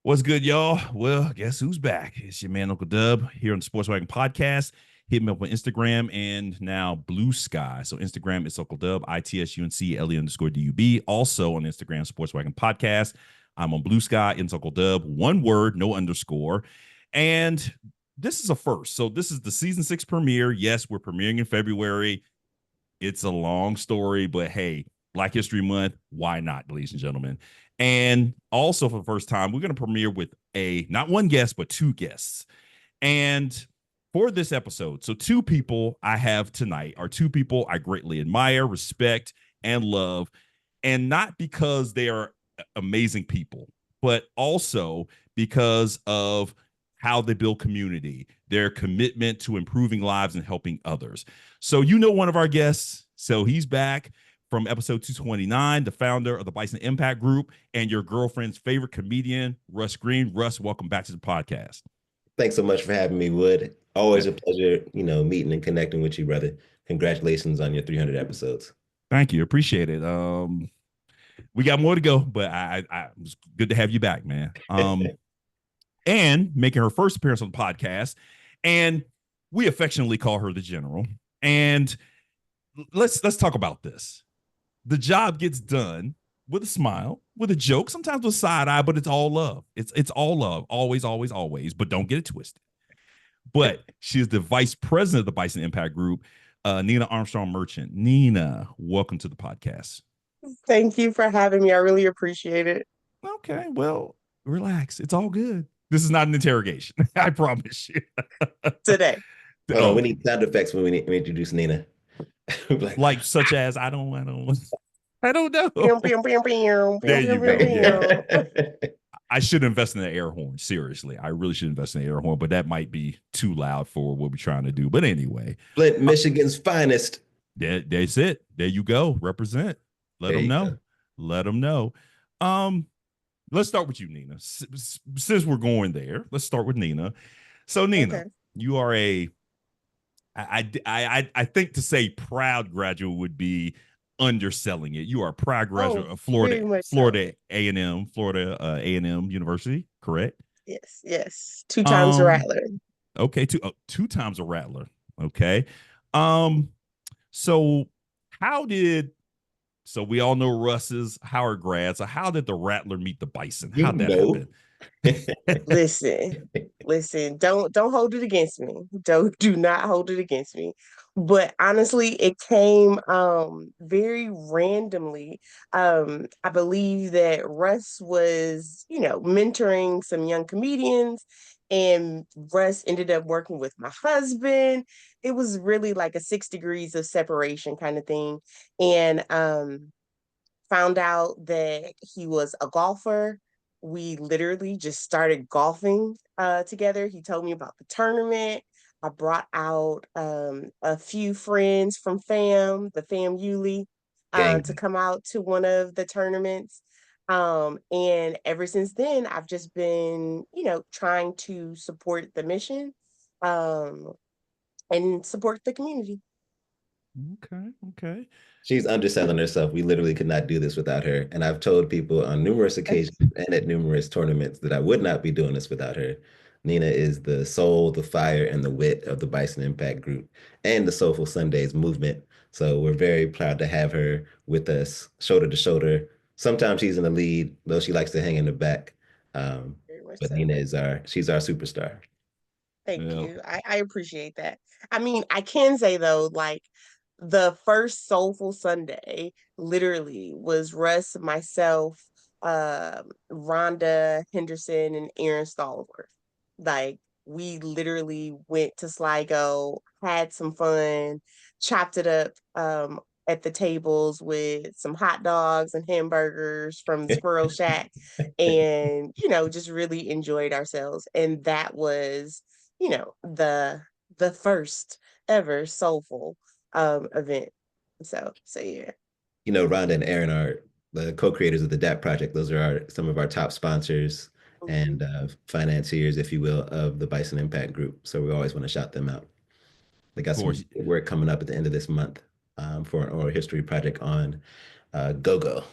What's good, y'all? Well, guess who's back? It's your man, Uncle Dub, here on the Sports Wagon Podcast. Hit me up on Instagram and now Blue Sky. So Instagram is Uncle Dub, ITSUNCLE_DUB. Also on Instagram, Sports Wagon Podcast. I'm on Blue Sky. It's Uncle Dub. One word, no underscore. And this is a first. So this is the season 6 premiere. Yes, we're premiering in February. It's a long story, but hey, Black History Month, why not, ladies and gentlemen? And also for the first time, we're going to premiere with not one guest, but 2 guests. And for this episode, so 2 people I have tonight are 2 people I greatly admire, respect, and love. And not because they are amazing people, but also because of how they build community, their commitment to improving lives and helping others. So one of our guests, so he's back from episode 229, the founder of the Bison Impact Group and your girlfriend's favorite comedian, Russ Green. Russ, welcome back to the podcast. Thanks so much for having me, Wood. Always a pleasure, meeting and connecting with you, brother. Congratulations on your 300 episodes. Thank you. Appreciate it. We got more to go, but it was good to have you back, man. And making her first appearance on the podcast, and we affectionately call her the General. And let's talk about this. The job gets done with a smile, with a joke, sometimes with a side eye, but it's all love. It's all love, always, always, always. But don't get it twisted. But she is the vice president of the Bison Impact Group, Nena Armstrong Merchant. Nena, welcome to the podcast. Thank you for having me. I really appreciate it. Okay, well, relax. It's all good. This is not an interrogation. I promise you. Today. Oh, we need sound effects when we introduce Nena. like such as I don't know. There you go. Yeah. I should invest in an air horn. Seriously, I really should invest in an air horn, but that might be too loud for what we're trying to do. But anyway, Flint, Michigan's finest. That's it. There you go. Represent. Let them know. Go. Let them know. Let's start with you, Nena. Since we're going there, let's start with Nena. So, Nena, you are I think to say proud graduate would be underselling it. You are a proud graduate of Florida A&M University, correct? Yes. 2 times a Rattler. Okay, 2 times a Rattler. Okay. So we all know Russ is Howard grad. So how did the Rattler meet the Bison? How'd that happen? Listen, don't hold it against me. Do not hold it against me. But honestly, it came very randomly. I believe that Russ was, mentoring some young comedians, and Russ ended up working with my husband. It was really like a 6 degrees of separation kind of thing. And found out that he was a golfer. We literally just started golfing together. He told me about the tournament. I brought out a few friends from the fam Yuli, to come out to one of the tournaments. And ever since then, I've just been, trying to support the mission and support the community. Okay. She's underselling herself. We literally could not do this without her. And I've told people on numerous occasions and at numerous tournaments that I would not be doing this without her. Nena is the soul, the fire, and the wit of the Bison Impact Group and the Soulful Sundays movement. So we're very proud to have her with us, shoulder to shoulder. Sometimes she's in the lead, though she likes to hang in the back. But Nena she's our superstar. Thank you. I appreciate that. I mean, I can say though, like, the first Soulful Sunday literally was Russ, myself, Rhonda Henderson, and Aaron Stallworth. Like, we literally went to Sligo, had some fun, chopped it up at the tables with some hot dogs and hamburgers from the Squirrel Shack, and just really enjoyed ourselves. And that was, the first ever Soulful event. So yeah. Rhonda and Aaron are the co-creators of the DAP project. Those are some of our top sponsors and financiers, if you will, of the Bison Impact Group. So we always want to shout them out. They got some work coming up at the end of this month for an oral history project on go-go.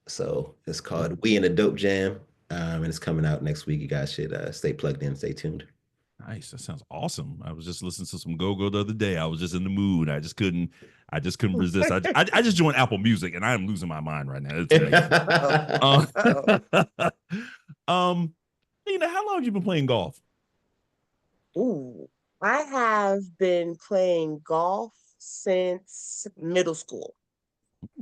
So it's called We in a Dope Jam. And it's coming out next week. You guys should stay plugged in, stay tuned. Nice. That sounds awesome. I was just listening to some go-go the other day. I was just in the mood. I just couldn't resist. I just joined Apple Music and I am losing my mind right now. It's amazing. Um, Nina, how long have you been playing golf? Ooh, I have been playing golf since middle school.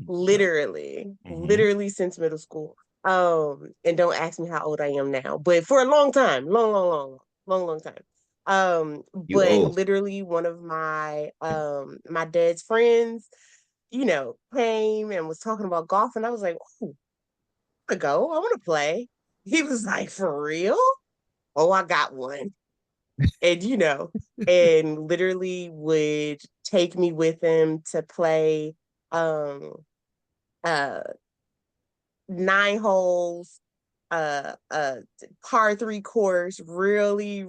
Okay. Hmm. Literally since middle school. And don't ask me how old I am now, but for a long time, long time. You But old. literally one of my dad's friends, came and was talking about golf, and I was like, "Oh, I go, I want to play." He was like, "For real?" Oh, I got one. And and literally would take me with him to play um uh 9 holes, uh par three course, really,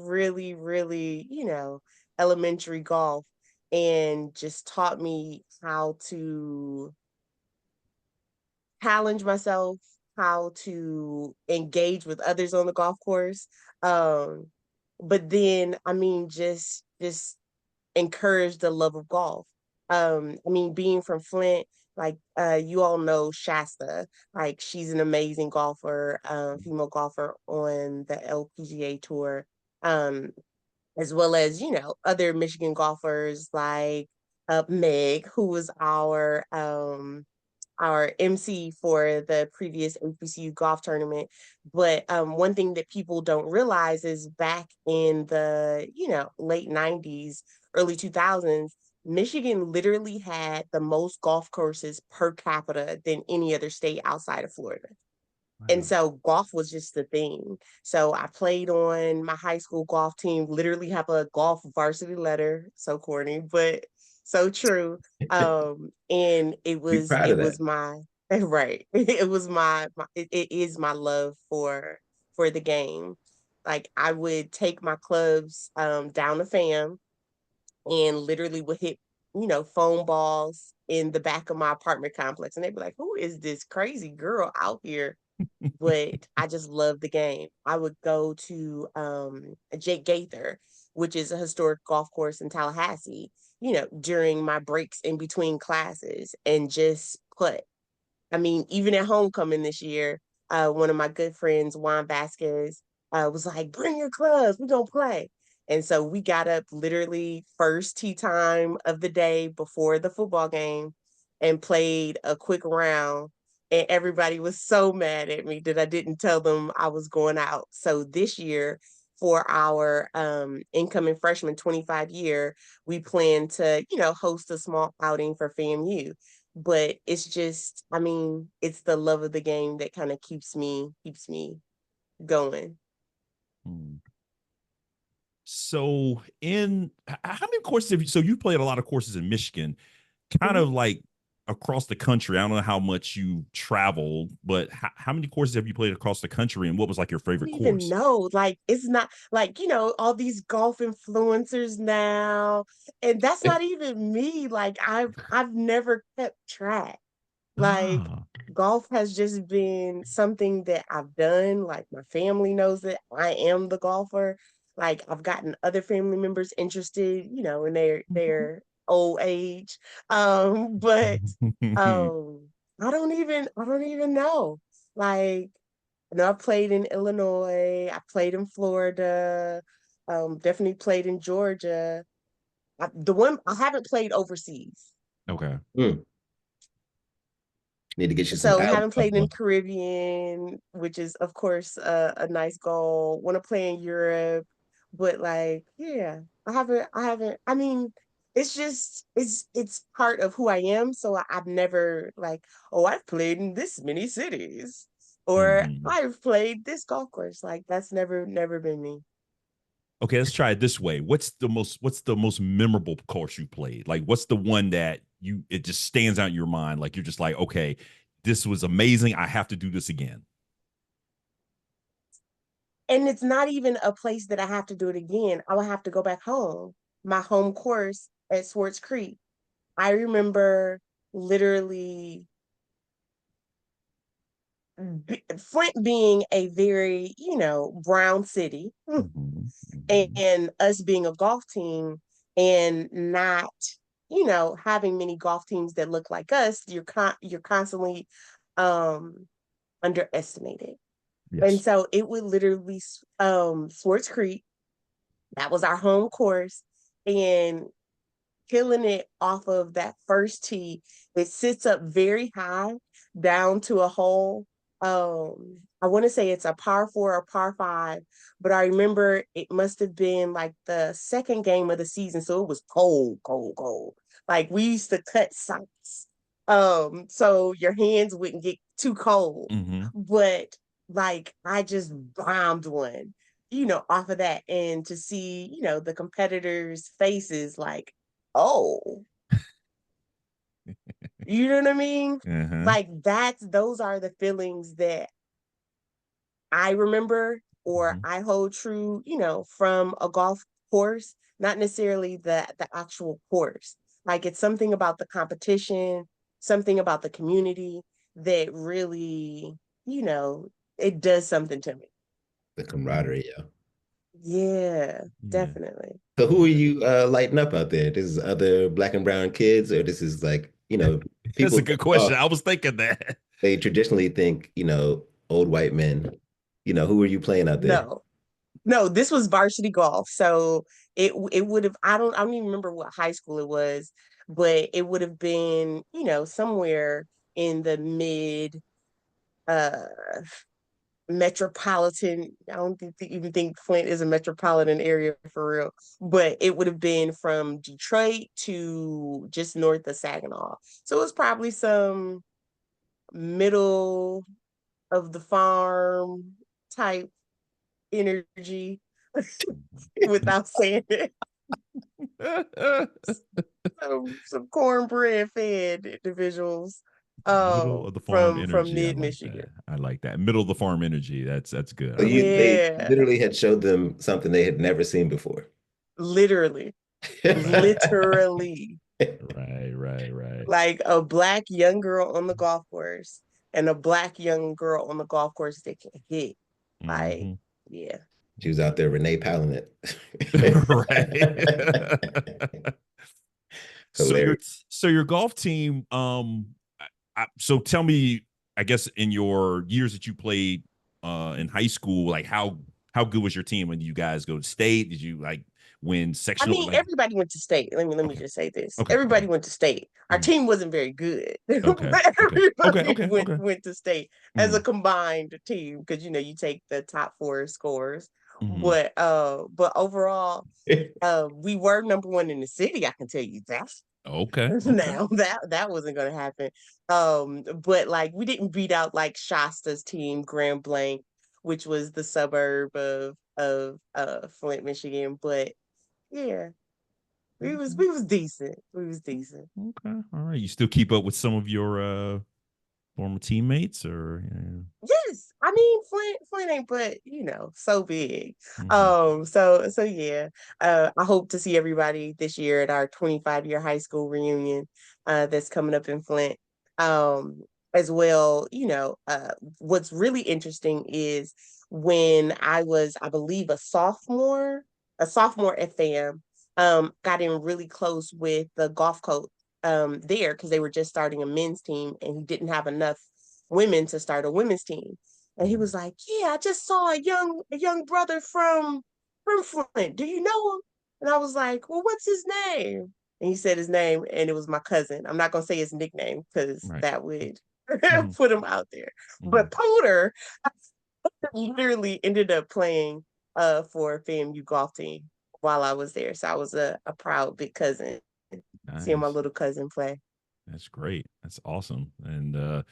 elementary golf, and just taught me how to challenge myself, how to engage with others on the golf course. But then, I mean, just encourage the love of golf. I mean, being from Flint, like you all know Shasta, like she's an amazing golfer, female golfer on the LPGA tour. As well as, other Michigan golfers like Meg, who was our MC for the previous HBCU golf tournament. But one thing that people don't realize is back in the, late 90s, early 2000s, Michigan literally had the most golf courses per capita than any other state outside of Florida. And Wow. so golf was just the thing. So I played on my high school golf team, literally have a golf varsity letter. So corny, but so true. And it Be was proud it of that. was my right. It was it is my love for the game. Like I would take my clubs down to fam and literally would hit, foam balls in the back of my apartment complex. And they'd be like, "Who is this crazy girl out here?" But I just love the game. I would go to Jake Gaither, which is a historic golf course in Tallahassee, during my breaks in between classes and just put. I mean, even at homecoming this year, one of my good friends, Juan Vasquez, was like, "Bring your clubs, we're gonna play." And so we got up literally first tee time of the day before the football game and played a quick round. And everybody was so mad at me that I didn't tell them I was going out. So this year, for our incoming freshman 25 year, we plan to, host a small outing for FAMU. But it's just, I mean, it's the love of the game that kind of keeps me going. Hmm. So how many courses have you, so you played a lot of courses in Michigan, kind Mhm. of like across the country. I don't know how much you traveled, but how many courses have you played across the country and what was like your I don't favorite even course? know. Like, it's not like, all these golf influencers now, and that's not even me. Like, I've never kept track. Like, Ah. golf has just been something that I've done. Like, my family knows that I am the golfer. Like, I've gotten other family members interested, in their old age. But I don't even know. Like, I played in Illinois, I played in Florida, definitely played in Georgia. The one I haven't played overseas. Okay. Hmm. Need to get you some So paddle. haven't played in Caribbean, which is of course a nice goal. Want to play in Europe, but like, yeah, I haven't. I mean, it's just it's part of who I am. So I've never like, oh, I've played in this many cities, or Mhm. I've played this golf course. Like that's never been me. Okay, let's try it this way. What's the most memorable course you played? Like what's the one that you it just stands out in your mind? Like you're just like, okay, this was amazing. I have to do this again. And it's not even a place that I have to do it again. I will have to go back home. My home course at Swartz Creek. I remember literally Flint being a very, brown city, and us being a golf team and not, having many golf teams that look like us, you're constantly um underestimated. And Yes. so it would literally Swartz Creek, that was our home course, and killing it off of that first tee. It sits up very high down to a hole. I want to say it's a par four or par five, but I remember it must have been like the second game of the season. So it was cold, cold, cold. Like we used to cut socks. So your hands wouldn't get too cold. Mm-hmm. But like I just bombed one, off of that. And to see, the competitors' faces like, oh, you know what I mean? Uh-huh. Like those are the feelings that I remember or I hold true, from a golf course, not necessarily the actual course. Like it's something about the competition, something about the community that really, it does something to me. The camaraderie, yeah. Yeah, Yeah. definitely. So who are you lighting up out there? This is other black and brown kids, or this is like, That's people a good think, question. oh, I was thinking that. they traditionally think, old white men. Who are you playing out there? No. No, this was varsity golf. So it would have I don't even remember what high school it was, but it would have been, somewhere in the mid uh metropolitan. I don't even think Flint is a metropolitan area for real, but it would have been from Detroit to just north of Saginaw. So it was probably some middle of the farm type energy without saying it. Some cornbread fed individuals Middle of the farm from energy. I mid like Michigan. that. I like that. Middle of the farm energy. That's good. So I like that. they Yeah, literally had showed them something they had never seen before. literally, literally, Right, right, right. like a black young girl on the golf course and a black young girl on the golf course that can hit. Like, Mm-hmm. yeah. She was out there Renee Palin Right. it. So your Hilarious. so your golf team, so tell me, I guess in your years that you played in high school, like how good was your team when you guys go to state? Did you like win I sectional? mean, Like, everybody went to state. Let me okay, just say this. okay, Everybody okay, went to state. Our mhm, team wasn't very good, okay, but okay, okay, everybody okay, went okay. went to state as a Mm, combined team because you take the top four scores. mhm. But overall, we were number one in the city. I can tell you that. Okay, okay. Now that wasn't gonna happen. But like we didn't beat out like Shasta's team, Grand Blanc, which was the suburb of Flint, Michigan. But yeah, we was Okay. we was decent. We was decent. Okay. All right. You still keep up with some of your former teammates or Yes, I mean Flint ain't but so big. mhm. So yeah. I hope to see everybody this year at our 25-year high school reunion that's coming up in Flint. Um, as well, what's really interesting is when I was, I believe, a sophomore at FAM, got in really close with the golf coach there because they were just starting a men's team and he didn't have enough women to start a women's team. And he was like, "Yeah, I just saw a young brother from Flint. Do you know him?" And I was like, "Well, what's his name?" And he said his name, and it was my cousin. I'm not gonna say his nickname because Right. that would Mhm, put him out there. mhm. But Potter literally ended up playing for FAMU golf team while I was there. So I was a proud big cousin seeing my Nice. little cousin play. That's great. That's awesome. And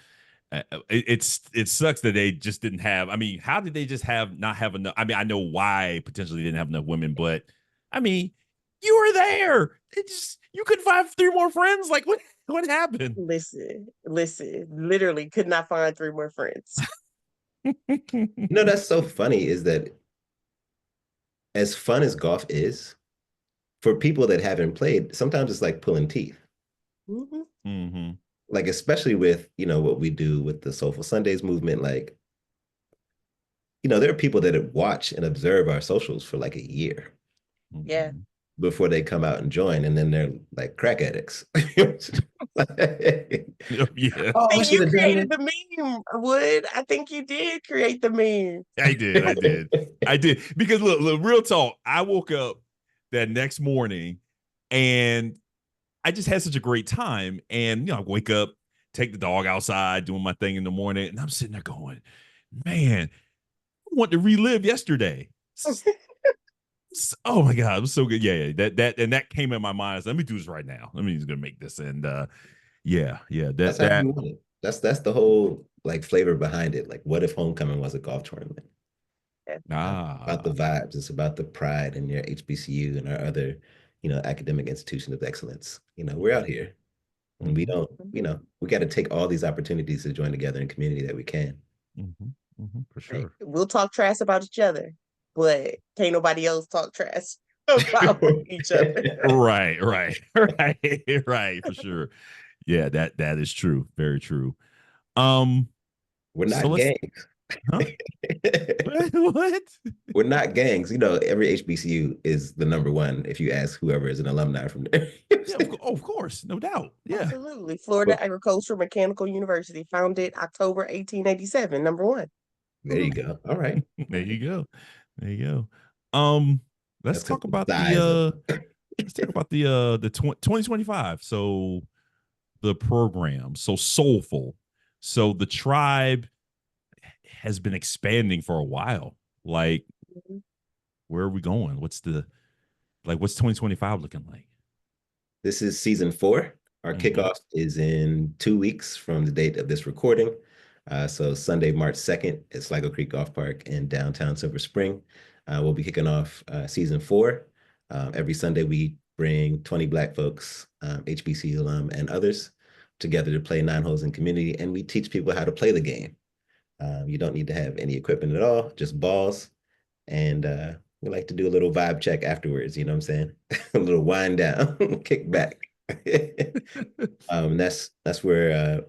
it sucks that they just didn't have. I mean, how did they just have not have enough? I mean, I know why potentially they didn't have enough women, but I mean, you were there. It just you could find three more friends. Like what happened? Listen, literally could not find three more friends. That's so funny is that as fun as golf is, for people that haven't played, sometimes it's like pulling teeth. Hmm. Mm-hmm. like especially with, what we do with the Soulful Sundays movement, like, there are people that watch and observe our socials for like a year Yeah. before they come out and join, and then they're like crack addicts. Yeah, Oh, I we think should you have done created the meme, Wood. I think you did create the meme. I did. I did. Because look, real talk. I woke up that next morning and I just had such a great time. And I wake up, take the dog outside, doing my thing in the morning, and I'm sitting there going, man, I want to relive yesterday. Oh my God, it was so good. Yeah, that came in my mind. So let me do this right now. Let me just gonna make this. And yeah, That's how you want it. That's the whole like flavor behind it. Like, what if homecoming was a golf tournament? About the vibes. It's about the pride in your HBCU and our other, academic institution of excellence. We're out here, and we don't. We got to take all these opportunities to join together in community that we can. For sure. We'll talk trash about each other, but can't nobody else talk trash about each other. Right, for sure. Yeah, that is true. Very true. We're So not gangs. Huh? What? We're not gangs. Every HBCU is the number one if you ask whoever is an alumni from there. Yeah, of course, no doubt. Yeah, absolutely. Florida Agricultural Mechanical University, founded October 1887, number one. There you go. All right. There you go. Let's That's talk the about size the 2025. So the program, so Soulful. So the tribe has been expanding for a while. Like, where are we going? What's 2025 looking like? This is season 4. Our kickoff is in 2 weeks from the date of this recording. So Sunday, March 2nd at Sligo Creek Golf Park in downtown Silver Spring. We'll be kicking off season 4. Every Sunday, we bring 20 Black folks, HBCU alum, and others together to play 9 holes in community, and we teach people how to play the game. You don't need to have any equipment at all, just balls. And we like to do a little vibe check afterwards, you know what I'm saying? A little wind down, kick back. That's where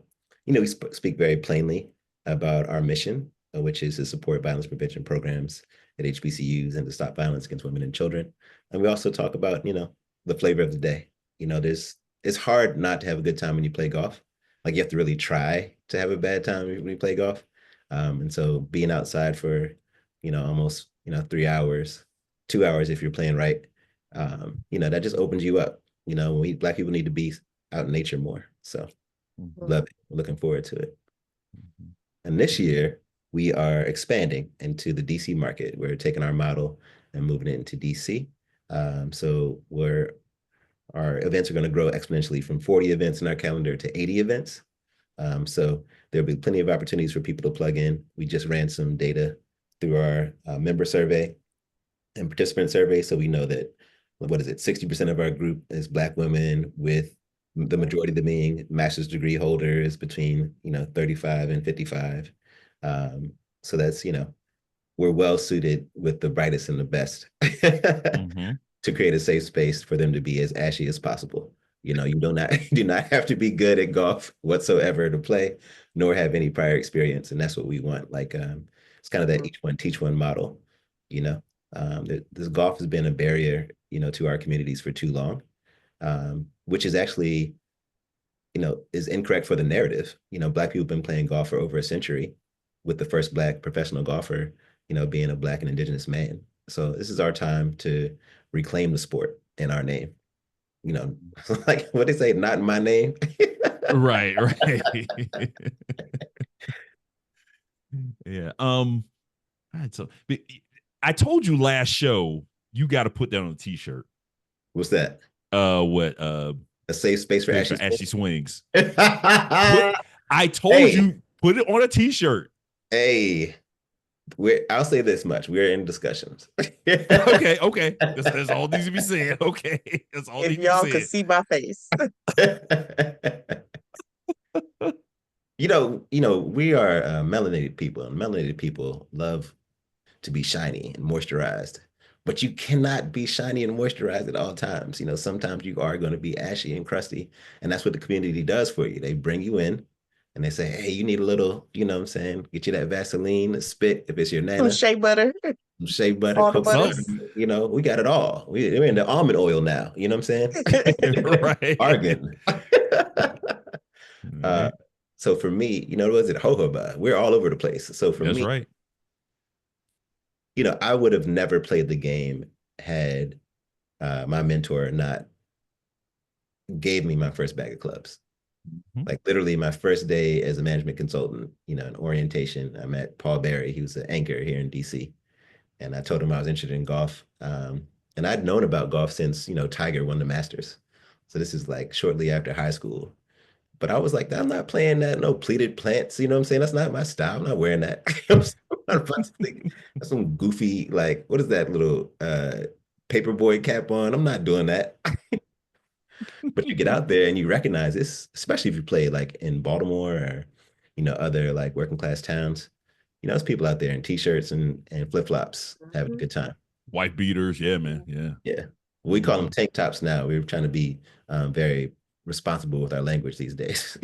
we speak very plainly about our mission, which is to support violence prevention programs at HBCUs and to stop violence against women and children. And we also talk about, the flavor of the day. It's hard not to have a good time when you play golf. Like, you have to really try to have a bad time when you play golf. And so being outside for, almost, 3 hours, 2 hours if you're playing right, that just opens you up. Black people need to be out in nature more. So love it. Looking forward to it. And this year, we are expanding into the DC market. We're taking our model and moving it into DC. So our events are going to grow exponentially from 40 events in our calendar to 80 events. So there'll be plenty of opportunities for people to plug in. We just ran some data through our member survey and participant survey. So we know that, 60% of our group is Black women, with the majority of them being master's degree holders between, 35 and 55. So that's, we're well suited with the brightest and the best to create a safe space for them to be as ashy as possible. You do not have to be good at golf whatsoever to play, nor have any prior experience. And that's what we want. Like, it's kind of that each one teach one model. This golf has been a barrier, to our communities for too long, which is actually, is incorrect for the narrative. Black people have been playing golf for over a century, with the first Black professional golfer, being a Black and Indigenous man. So this is our time to reclaim the sport in our name. Like what they say, not in my name. Right. Yeah. All right. So I told you last show you got to put that on a t-shirt. What's that? What? A safe space for Ashy swings. I told you put it on a t-shirt. Hey, I'll say this much: we're in discussions. Okay. That's all needs to be said. Okay, that's all. If y'all could see my face. We are melanated people, and melanated people love to be shiny and moisturized. but you cannot be shiny and moisturized at all times. You know, sometimes you are going to be ashy and crusty, and that's what the community does for you. They bring you in and they say, hey, you need a little, you know what I'm saying? Get you that Vaseline, a spit, if it's your Some Nana, shea butter, some shea butter, all the What's coconut up? butters. butter, you know, we got it all. We're in the almond oil now, you know what I'm saying? Right. Argan. uh, Right. so for me, you know, was it jojoba? We're all over the place. So for That's me, right. you know, I would have never played the game had my mentor not gave me my first bag of clubs. Mhm. Like literally my first day as a management consultant, you know, in orientation, I met Paul Barry. He was an anchor here in DC. And I told him I was interested in golf. And I'd known about golf since, you know, Tiger won the Masters. So this is like shortly after high school. But I was like, I'm not playing that, no pleated plants. You know what I'm saying? That's not my style. I'm not wearing that. I'm about to think that's some goofy, like, what is that little paperboy cap on? I'm not doing that. But you get out there and you recognize this, especially if you play like in Baltimore or, you know, other like working class towns. You know, there's people out there in t-shirts and flip-flops having a good time. White beaters. Yeah, man. Yeah. Yeah. We call them Mhm. tank tops now. We're trying to be very responsible with our language these days.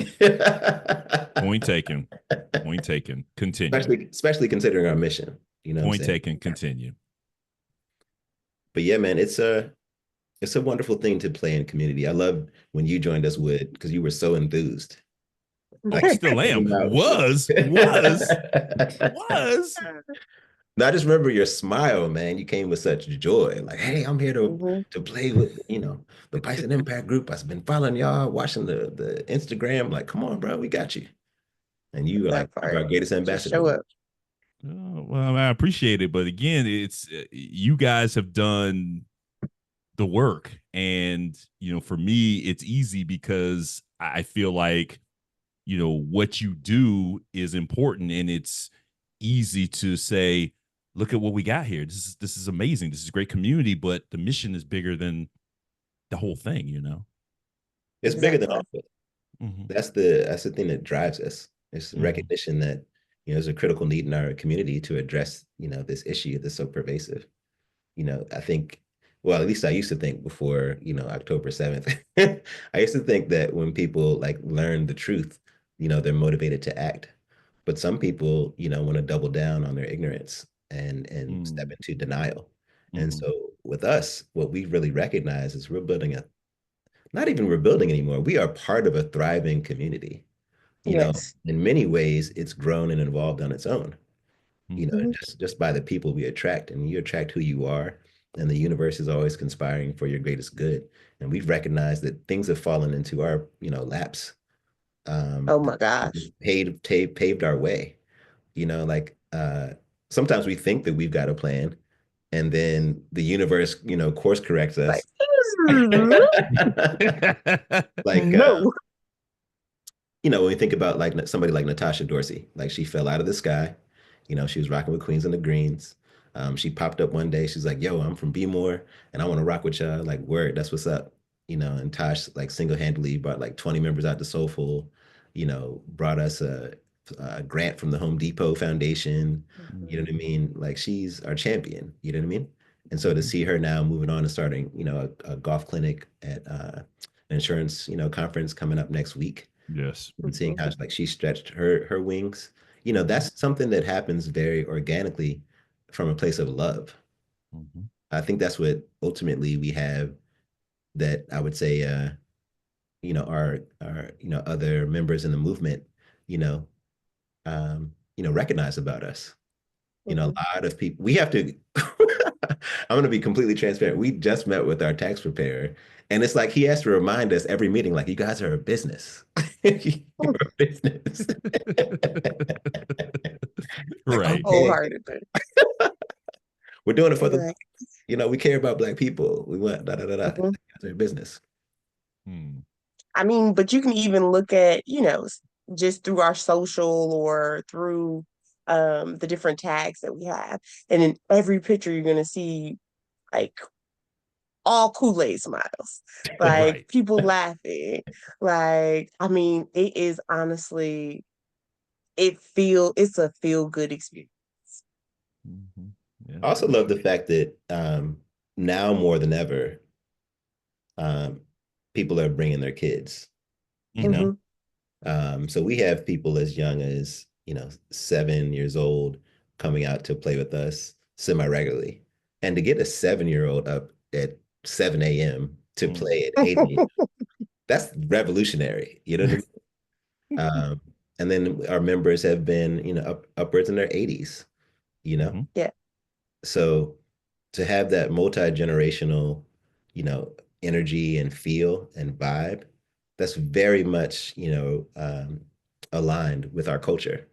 Point taken. Point taken. Continue. especially considering our mission. You know what I'm Point saying? taken. Continue. But yeah, man, it's a wonderful thing to play in community. I loved when you joined us, Wood, because you were so enthused. Like you Still am. came out. Was. No, I just remember your smile, man. You came with such joy. Like, hey, I'm here Mhm. to play with, you know, the Bison Impact Group. I've been following y'all, watching the Instagram. Like, come on, bro, we got you. And you were like That our part. greatest Just ambassador, show man. up. Oh, well, I appreciate it, but again, it's you guys have done the work, and for me, it's easy because I feel like what you do is important, and it's easy to say, "Look at what we got here. This is amazing. This is a great community," but the mission is bigger than the whole thing. It's bigger than all Exactly. of it. Mm-hmm. That's the thing that drives us. It's the Mm-hmm. recognition that, there's a critical need in our community to address, this issue that's so pervasive. I think, well, at least I used to think before, October 7th. I used to think that when people like learn the truth, they're motivated to act. But some people, want to double down on their ignorance and step into denial. And Mm-hmm. so with us, what we really recognize is we're building not even we're building anymore. We are part of a thriving community. Yes. In many ways, it's grown and evolved on its own Mhm. just by the people we attract, and you attract who you are, and the universe is always conspiring for your greatest good. And we've recognized that things have fallen into our, laps, Oh that my gosh. paved our way. Like sometimes we think that we've got a plan, and then the universe, course corrects Like, us. Like no. when we think about like somebody like Natasha Dorsey, like she fell out of the sky. She was rocking with Queens and the Greens. She popped up one day. She's like, "Yo, I'm from Bmore, and I want to rock with y'all." Like, word, that's what's up. And Tosh like single-handedly brought like 20 members out to Soulful. Brought us a grant from the Home Depot Foundation. You know Mhm. what I mean? Like, she's our champion. You know what I mean? And so to see her now moving on and starting, a golf clinic at an insurance, conference coming up next week, Yes. and seeing Mhm. how like she stretched her wings, that's something that happens very organically from a place of love. Mm-hmm. I think that's what ultimately we have, that I would say our other members in the movement, you know recognize about us. A Mhm. lot of people, we have to I'm going to be completely transparent. We just met with our tax preparer, and it's like he has to remind us every meeting, like, you guys are a business. You're a business. Like, Right. okay, Wholeheartedly. we're doing it for the, Like, we care about Black people. We want da da da da. Like, mhm. you guys are a business. Hmm. I mean, but you can even look at, just through our social or through the different tags that we have. And in every picture you're gonna see like all Kool-Aid smiles, like Right. people laughing. Like, I mean, it is honestly, it's a feel good experience. Mm-hmm. Yeah. I also love the fact that now more than ever, um, people are bringing their kids, you Mm-hmm. know. Hmm. So we have people as young as, 7 years old coming out to play with us semi-regularly. And to get a 7-year-old up at 7 a.m. to play at 8 a.m., that's revolutionary. You know what I mean? And then our members have been, upwards in their 80s, you know? Mm-hmm. Yeah. So to have that multi-generational, energy and feel and vibe, that's very much, aligned with our culture.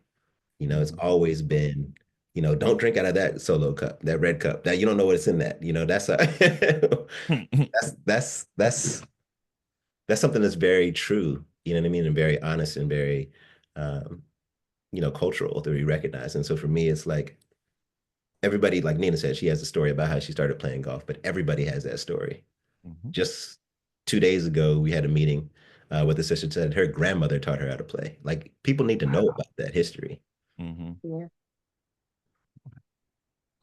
It's Mm-hmm. always been, don't drink out of that solo cup, that red cup, that you don't know what's in that. That's that's something that's very true. You know what I mean? And very honest and very, um, cultural that we recognize. And so for me, it's like everybody, like Nina said, she has a story about how she started playing golf, but everybody has that story. Mm-hmm. Just 2 days ago, we had a meeting with a sister said her grandmother taught her how to play. Like people need to know Wow. about that history. Mm-hmm. Yeah.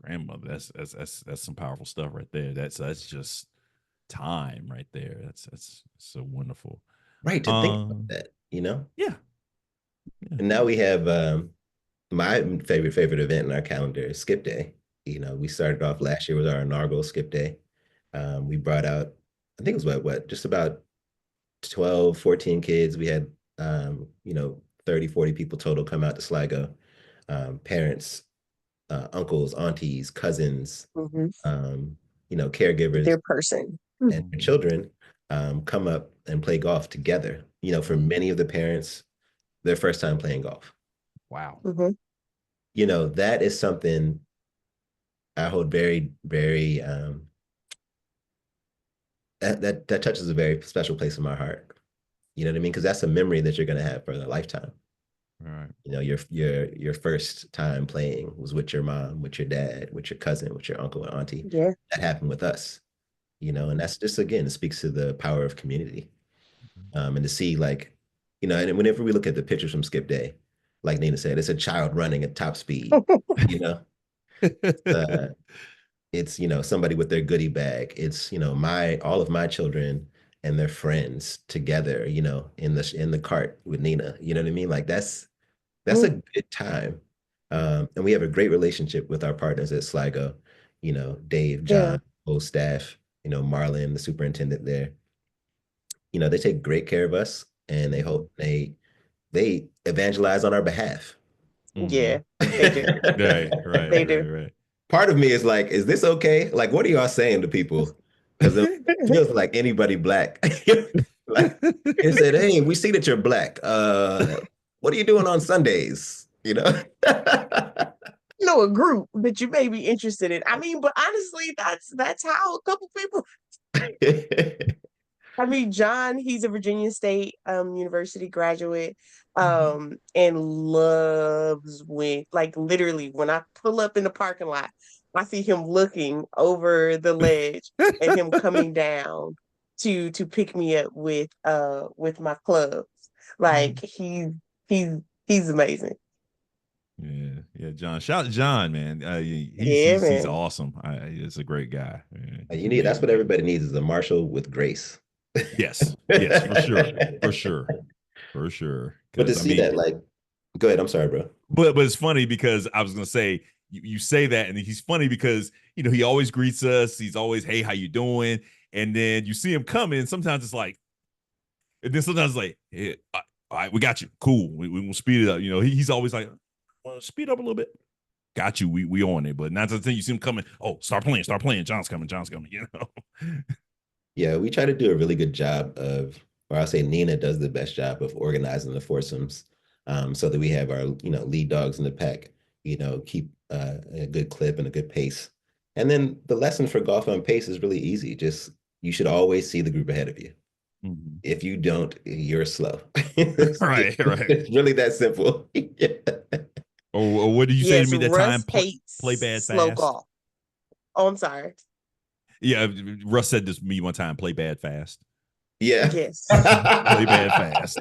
Grandmother, that's some powerful stuff right there. That's just time right there. That's so wonderful. Right, to think about that. Yeah. Yeah. And now we have my favorite event in our calendar is Skip Day. We started off last year with our inaugural Skip Day. We brought out, I think it was just about 12, 14 kids. We had, 30, 40 people total come out to Sligo. Parents, uncles, aunties, cousins, Hmm. caregivers Their person. and their children come up and play golf together. For many of the parents, their first time playing golf. Wow. Hmm. That is something I hold very, very that touches a very special place in my heart. You know what I mean? Because that's a memory that you're gonna have for a lifetime. All right. Your first time playing was with your mom, with your dad, with your cousin, with your uncle and auntie. Yeah. That happened with us. And that's just again, it speaks to the power of community. And to see like, and whenever we look at the pictures from Skip Day, like Nina said, it's a child running at top speed. You know, uh, it's somebody with their goodie bag. It's my all of my children and their friends together. In the cart with Nina. You know what I mean? Like that's a Mm. good time. And we have a great relationship with our partners at Sligo. Dave, Yeah. John, whole staff. Marlon, the superintendent there. They take great care of us, and they evangelize on our behalf. Mm-hmm. Yeah. They do. Right, right, They do. right, Part of me is like, is this okay? Like, what are y'all saying to people? Because it feels like anybody black. Like, right. it said, hey, we see that you're black. What are you doing on Sundays? A group that you may be interested in. I mean, but honestly, that's how a couple people. I mean, John, he's a Virginia State University graduate, and loves when, like, literally, when I pull up in the parking lot, I see him looking over the ledge and him coming down to pick me up with my clubs. Like he's he's amazing. Yeah, yeah, John. Shout out John, man. He's Yeah, he's he's man. awesome. He's a great guy. That's what everybody needs is a Marshall with grace. Yes, yes, for sure, for sure, for sure. But to Because I see mean, that, like, go ahead. I'm sorry, bro. but it's funny because I was gonna say you say that, and he's funny because he always greets us. He's always, hey, how you doing? And then you see him coming. Sometimes it's like, and then sometimes it's like, hey, all right, we got you. Cool. We will speed it up. He's always like, well, speed up a little bit. Got you. We on it. But not to think you see him coming. Oh, start playing. Start playing. John's coming. John's coming. Yeah, we try to do a really good job or I'll say Nina does the best job of organizing the foursomes, so that we have our, lead dogs in the pack, keep a good clip and a good pace. And then the lesson for golf on pace is really easy. Just you should always see the group ahead of you. Mm-hmm. If you don't, you're slow. Right, right. It's really that simple. Or what did you say to Yes, me that time? Russ Play hates bad slow fast. golf. Oh, I'm sorry. Yeah, Russ said this to me one time. Play bad fast. Yeah. Yes. Play bad fast.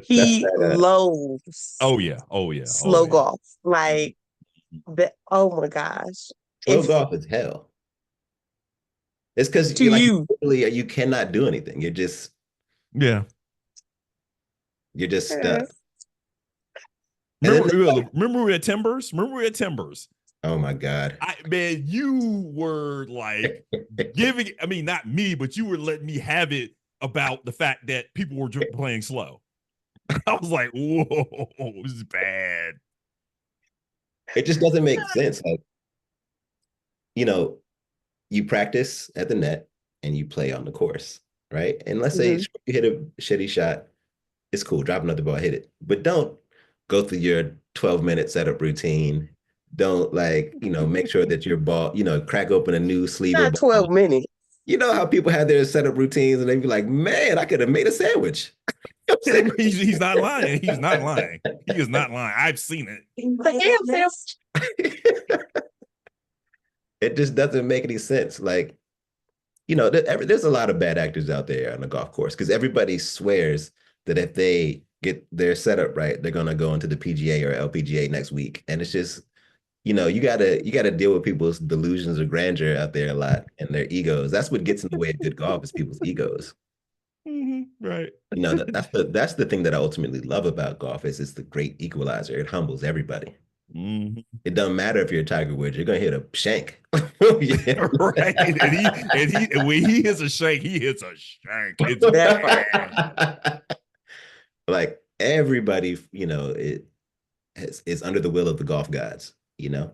He loathes Oh yeah. Oh yeah. Oh slow yeah. golf. Like Oh my gosh. Slow If golf is hell. It's because to you like you, literally you cannot do anything. Yeah. You're just stuck. uh, And then Remember we were at Timbers? Remember we were at Timbers? oh my God. Man, you were like giving, I mean, not me, but you were letting me have it about the fact that people were playing slow. I was like, whoa, this is bad. It just doesn't make sense. Like, you know, you practice at the net and you play on the course, right? And let's say mhm. you hit a shitty shot, it's cool. Drop another ball, hit it. But don't go through your 12-minute setup routine. Don't like, make sure that your ball, crack open a new sleeve of Not ball. 12 minutes. You know how people have their setup routines and they be like, man, I could have made a sandwich. He's not lying. He's not lying. He is not lying. I've seen it. It just doesn't make any sense. Like, there's a lot of bad actors out there on the golf course because everybody swears that if they get their setup right, they're gonna go into the PGA or LPGA next week. And it's just, you gotta deal with people's delusions of grandeur out there a lot and their egos. That's what gets in the way of good golf is people's egos. Right. That's the thing that I ultimately love about golf is it's the great equalizer. It humbles everybody. It doesn't matter if you're a Tiger Woods, you're gonna hit a shank. Right. And when he hits a shank, he hits a shank. It's bad. Like everybody, is under the will of the golf gods, Mhm.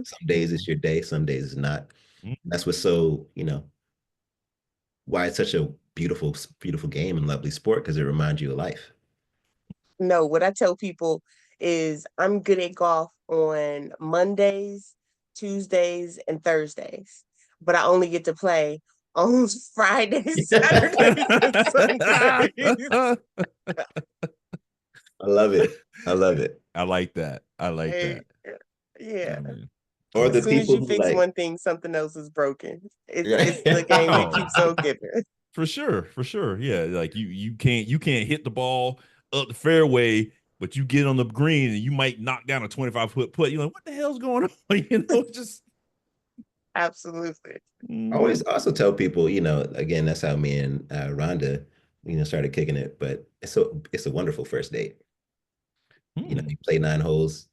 Some days it's your day, some days it's not. That's what's so, why it's such a beautiful, beautiful game and lovely sport because it reminds you of life. No, what I tell people is I'm good at golf on Mondays, Tuesdays, and Thursdays, but I only get to play on Fridays, Saturdays, and Sundays. I love it. I love it. I like that. I like Hey, that. yeah. Or As the soon as people you who fix like, one thing, something else is broken. It's the game that keeps on giving. For sure. Yeah. Like you can't hit the ball up the fairway, but you get on the green and you might knock down a 25-foot putt. You're like, what the hell's going on? Just Absolutely. I always also tell people, again, that's how me and Rhonda, started kicking it. But it's a wonderful first date. You play 9 holes,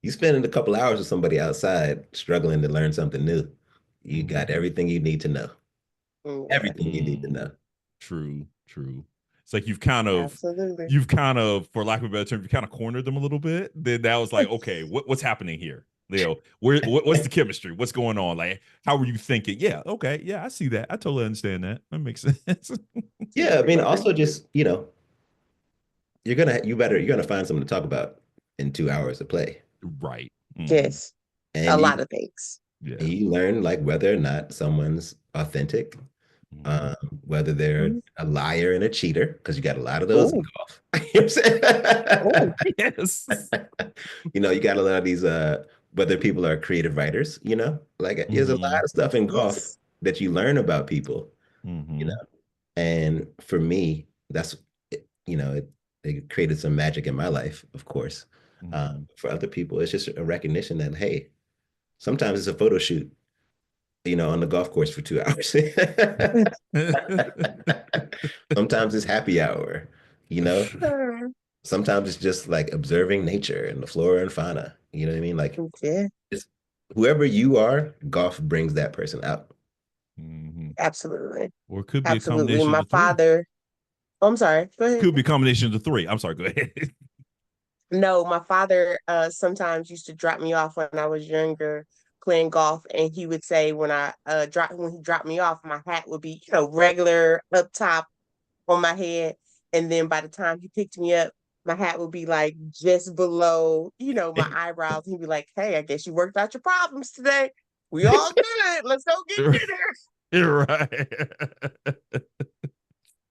you spend a couple hours with somebody outside struggling to learn something new. You got everything you need to know. Yeah, Everything you need to know. True. It's like absolutely. for lack of a better term, you kind of cornered them a little bit. Then that was like, okay, what's happening here? What's the chemistry? What's going on? Like, how were you thinking? Yeah, okay, yeah, I see that. I totally understand that. That makes sense. Yeah, I mean, also just, you're gonna find something to talk about in 2 hours of play. Right. Yes, a And you lot of things. Yeah. and you learn like whether or not someone's authentic, um, whether they're Mhm. a liar and a cheater, because you got a lot of those in Oh, golf. You know what oh, Yes. I'm saying? You got a lot of these whether people are creative writers, like there's a lot of stuff in golf yes. that you learn about people, you know. And for me, that's it created some magic in my life, of course. For other people, it's just a recognition that hey, sometimes it's a photo shoot, on the golf course for 2 hours. Sometimes it's happy hour, you know. Sometimes it's just like observing nature and the flora and fauna. You know what I mean? Like Yeah, it's whoever you are, golf brings that person out. absolutely. Or it could be a Absolutely. combination My of the three. father, oh, I'm sorry. Go ahead. Could be a combination of the three. I'm sorry. Go ahead. No, my father sometimes used to drop me off when I was younger playing golf, and he would say when he dropped me off, my hat would be, regular up top on my head. And then by the time he picked me up, my hat would be like just below, my eyebrows. He'd be like, hey, I guess you worked out your problems today. We all good. Let's go get You're right.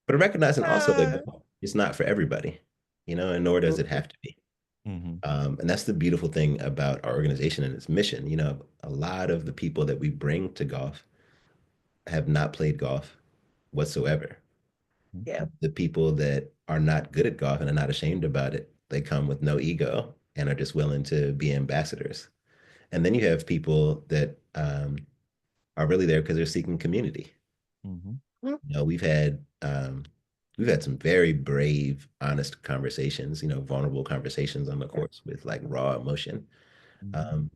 But recognizing also dinner. that it's not for everybody, and nor does it have to be. And that's the beautiful thing about our organization and its mission. A lot of the people that we bring to golf have not played golf whatsoever. Yeah. The people that are not good at golf and are not ashamed about it, they come with no ego and are just willing to be ambassadors. And then you have people that are really there because they're seeking community. Mm-hmm. You know, we've had some very brave, honest conversations, you know, vulnerable conversations on the course with like raw emotion. Mm-hmm. Um,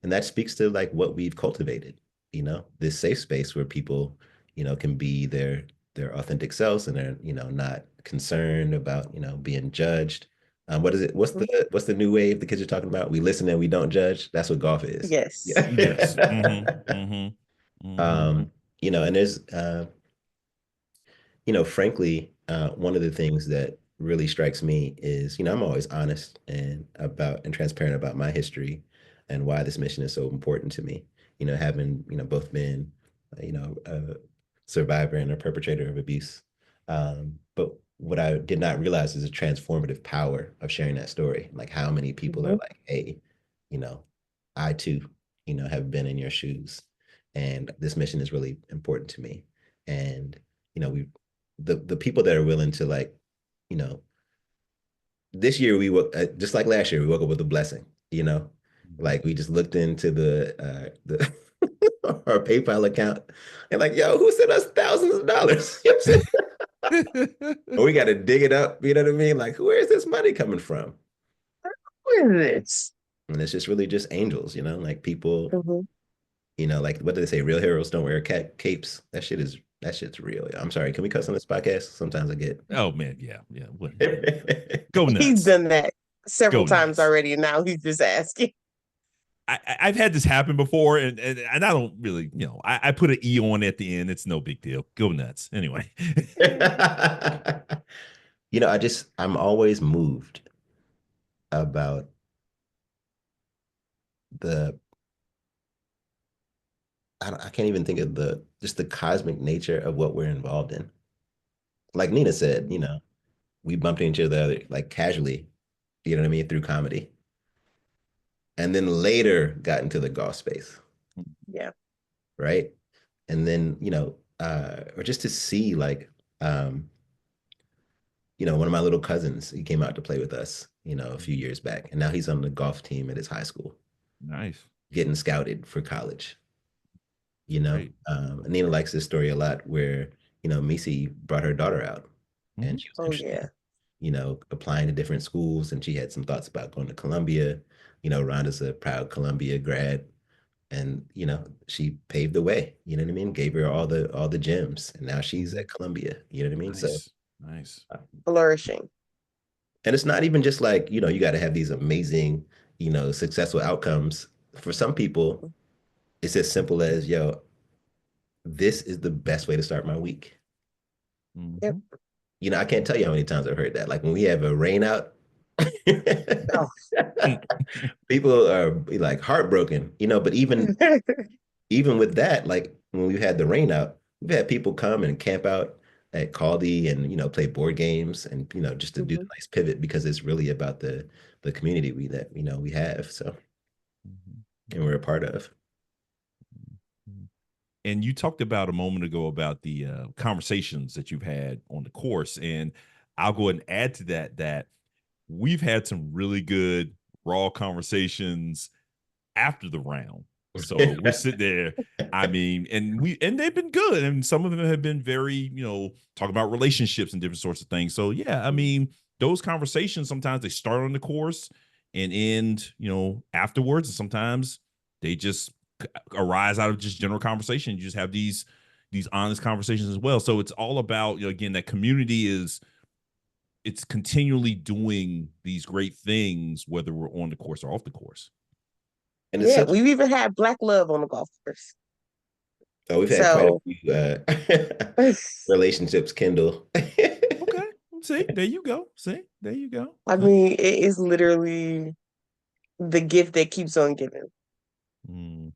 and that speaks to like what we've cultivated, you know, this safe space where people, you know, can be their authentic selves and they're, you know, not concerned about, you know, being judged. What is it? What's the new wave the kids are talking about? We listen and we don't judge. That's what golf is. Yes. Yes. Yeah. Mm-hmm. Mm-hmm. Mm-hmm. You know, and there's you know, frankly, one of the things that really strikes me is, you know, I'm always honest and transparent about my history and why this mission is so important to me. You know, having, you know, both been, you know, a survivor and a perpetrator of abuse. But what I did not realize is the transformative power of sharing that story. Like how many people are Hmm. like, hey, you know, I too, you know, have been in your shoes. And this mission is really important to me. And, you know, the people that are willing to like, you know, this year we woke just like last year we woke up with a blessing. You know, like we just looked into the our PayPal account and like, yo, who sent us thousands of dollars? You know what I'm Mm-hmm. saying? We got to dig it up. You know what I mean? Like, where is this money coming from? What is this? And it's just really just angels. You know, like people. Hmm. You know, like what do they say? Real heroes don't wear capes. That shit's real. I'm sorry. Can we cuss on this podcast? Sometimes I get. Oh man, yeah, yeah. Go He's nuts. done that several Go times nuts. already, and now he's just asking. I've had this happen before, and I don't really, you know, I put an E on at the end. It's no big deal. Go nuts. Anyway. You know, I'm always moved about the I can't even think of the just the cosmic nature of what we're involved in. Like Nina said, you know, we bumped into each other like casually, you know what I mean, through comedy, and then later got into the golf space, Yeah. right? And then, you know, or just to see like, you know, one of my little cousins, he came out to play with us, you know, a few years back, and now he's on the golf team at his high school, Nice. getting scouted for college. You know, Great. Nina likes this story a lot, where you know Missy brought her daughter out, Mm-hmm. and she was Oh interested, yeah. you know, applying to different schools, and she had some thoughts about going to Columbia. You know, Rhonda's a proud Columbia grad, and you know she paved the way. You know what I mean? Gave her all the gems, and now she's Mm-hmm. at Columbia. You know what I mean? So, Nice. Nice. uh, Flourishing. and it's not even just like you know you got to have these amazing, you know, successful outcomes. For some people, it's as simple as yo, this is the best way to start my week. Yep. Mm-hmm. You know, I can't tell you how many times I've heard that. Like when we have a rain out, Oh. people are like heartbroken, you know, but even with that, like when we had the rain out, we've had people come and camp out at Caldy and you know play board games and you know just to do the Mhm. nice pivot because it's really about the community we that you know we have so and we're a part of. Mm-hmm. And you talked about a moment ago about the conversations that you've had on the course, and I'll go ahead and add to that we've had some really good raw conversations after the round. So we're sitting there. I mean, and they've been good, and some of them have been very, you know, talking about relationships and different sorts of things. So yeah, I mean, those conversations sometimes they start on the course and end, you know, afterwards, and sometimes they just arise out of just general conversation. You just have these honest conversations as well. So it's all about, you know, again, that community is it's continually doing these great things, whether we're on the course or off the course. And it's Yeah, such we've even had black love on the golf course. oh we've had quite a So few relationships kindle. Okay. See, there you go. See, there you go. I mean, it is literally the gift that keeps on giving. Mm,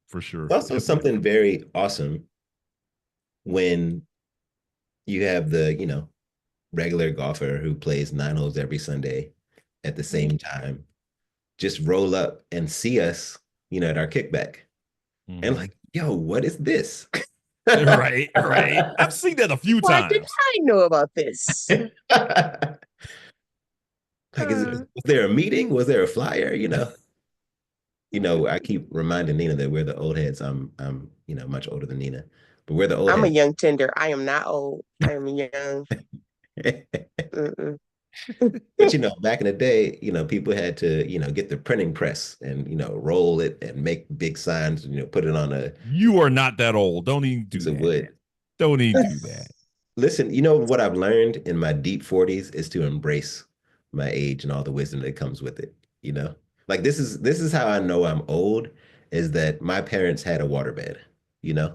for sure. Also Definitely. something very awesome when you have the you know regular golfer who plays 9 holes every Sunday at the Mhm. same time just roll up and see us, you know, at our kickback. And Mhm. like, yo, what is this? Right, right. I've seen that a few Why did times. I know about this? Like, Yeah. was there a meeting? Was there a flyer? You know? I keep reminding Nina that we're the old heads. I'm much older than Nina, but we're the old I'm a heads. young tender. I am not old. I am young. Mm-mm. But back in the day, people had to, get the printing press and, roll it and make big signs, put it on a You are not that old. Don't even do piece of that. wood. Don't even do that. Listen, what I've learned in my deep 40s is to embrace my age and all the wisdom that comes with it, you know? Like this is how I know I'm old, is that my parents had a waterbed,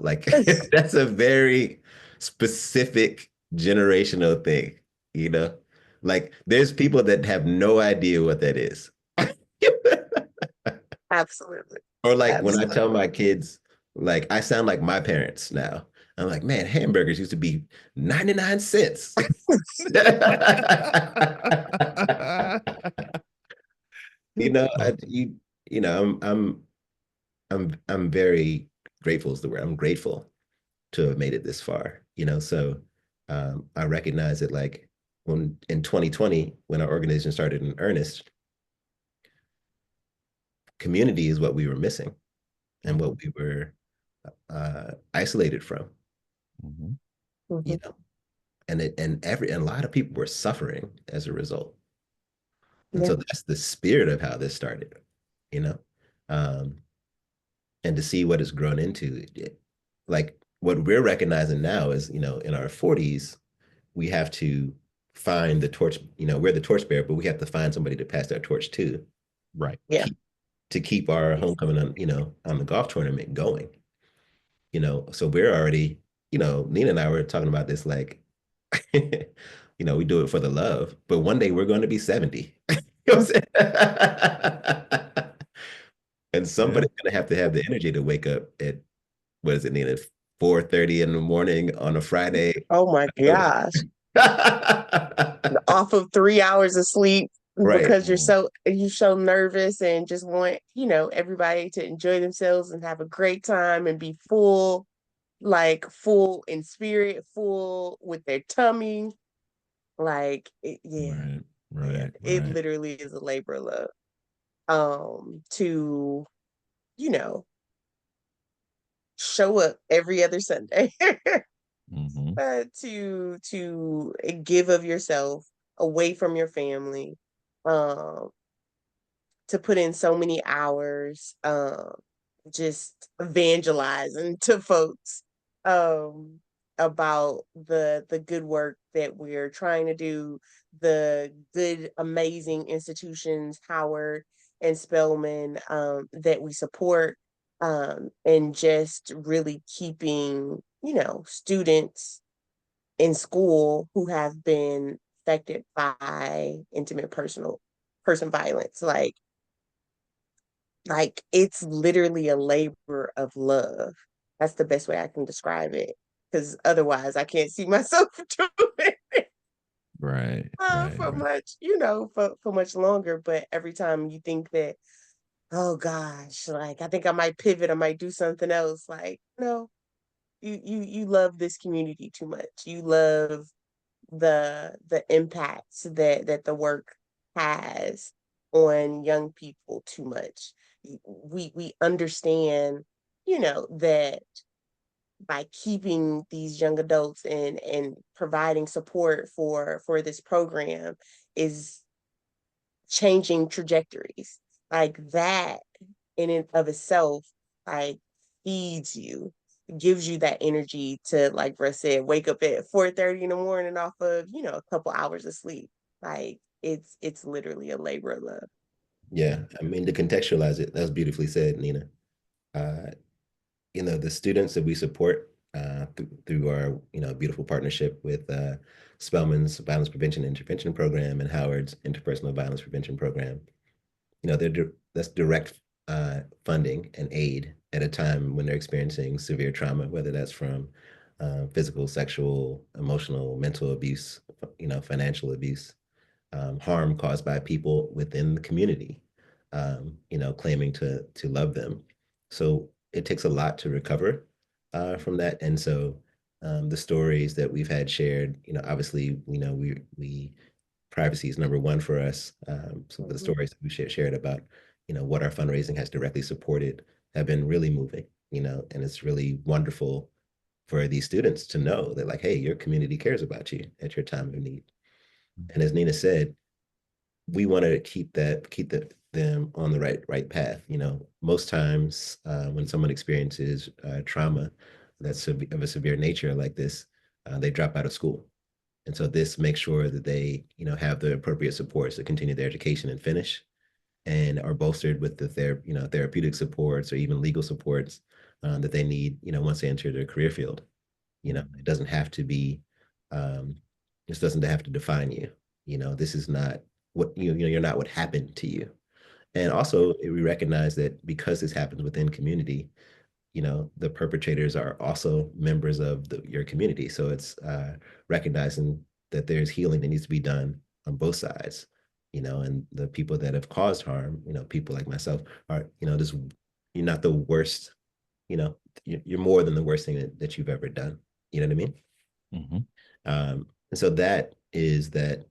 like that's a very specific generational thing, you know? Like there's people that have no idea what that is. Absolutely. Or like when I tell Absolutely. my kids, like I sound like my parents now. I'm like, man, hamburgers used to be 99 cents. You know, I, you, you know, I'm very grateful is the word. I'm grateful to have made it this far, so I recognize that like when in 2020, when our organization started in earnest, community is what we were missing and what we were isolated from, Mhm. you Mhm. know, and a lot of people were suffering as a result. And Yeah. so that's the spirit of how this started, you know, um, and to see what it's grown into, like what we're recognizing now is, in our 40s, we have to find the torch, we're the torchbearer, but we have to find somebody to pass that torch to, Right. Yeah. keep, to keep our homecoming on, on the golf tournament going, so we're already, Nina and I were talking about this, like, we do it for the love, but one day we're going to be 70. You know what I'm saying? And Yeah. somebody's going to have the energy to wake up at, what is it, Nina, 4:30 in the morning on a Friday. Oh my gosh. Off of 3 hours of sleep Right. because you're so nervous and just want, everybody to enjoy themselves and have a great time and be full, like full in spirit, full with their tummy. Like yeah, Right. yeah. Right. It Right. literally is a labor of love. To, you know, show up every other Sunday. Mm-hmm. To give of yourself away from your family, um, to put in so many hours, just evangelizing to folks, um, about the good work that we're trying to do, the good, amazing institutions, Howard and Spelman, that we support, and just really keeping, students in school who have been affected by intimate personal person violence. Like it's literally a labor of love. That's the best way I can describe it. Because otherwise I can't see myself doing it Right. Right. for Right. much, for much longer. But every time you think that, oh gosh, like I think I might pivot, I might do something else. Like, no, you love this community too much. You love the impacts that the work has on young people too much. We understand, that by keeping these young adults and providing support for this program is changing trajectories. Like that in and of itself, like feeds you, gives you that energy to, like Russ said, wake up at 4:30 in the morning off of, a couple hours of sleep. Like it's literally a labor of love. Yeah. I mean, to contextualize it, that's beautifully said, Nina. Uh, the students that we support through our, beautiful partnership with Spelman's Violence Prevention Intervention Program and Howard's Interpersonal Violence Prevention Program. That's direct funding and aid at a time when they're experiencing severe trauma, whether that's from physical, sexual, emotional, mental abuse, financial abuse, harm caused by people within the community, claiming to love them. So it takes a lot to recover from that, and so the stories that we've had shared, obviously, we privacy is number one for us. Some of the Mhm. stories that we shared about, what our fundraising has directly supported have been really moving, and it's really wonderful for these students to know that, like, hey, your community cares about you at your time of need. And as Nina said, we want to keep them on the right path. Most times when someone experiences trauma that's of a severe nature like this, they drop out of school. And so this makes sure that they, have the appropriate supports to continue their education and finish, and are bolstered with the therapeutic supports or even legal supports that they need, once they enter their career field. It doesn't have to be, this doesn't have to define you. This is not what, you're not what happened to you. And also we recognize that because this happens within community, the perpetrators are also members of your community. So it's recognizing that there's healing that needs to be done on both sides, and the people that have caused harm, people like myself are, this, you're not the worst, you're more than the worst thing that you've ever done. You know what I mean? Mm-hmm. And so that is that,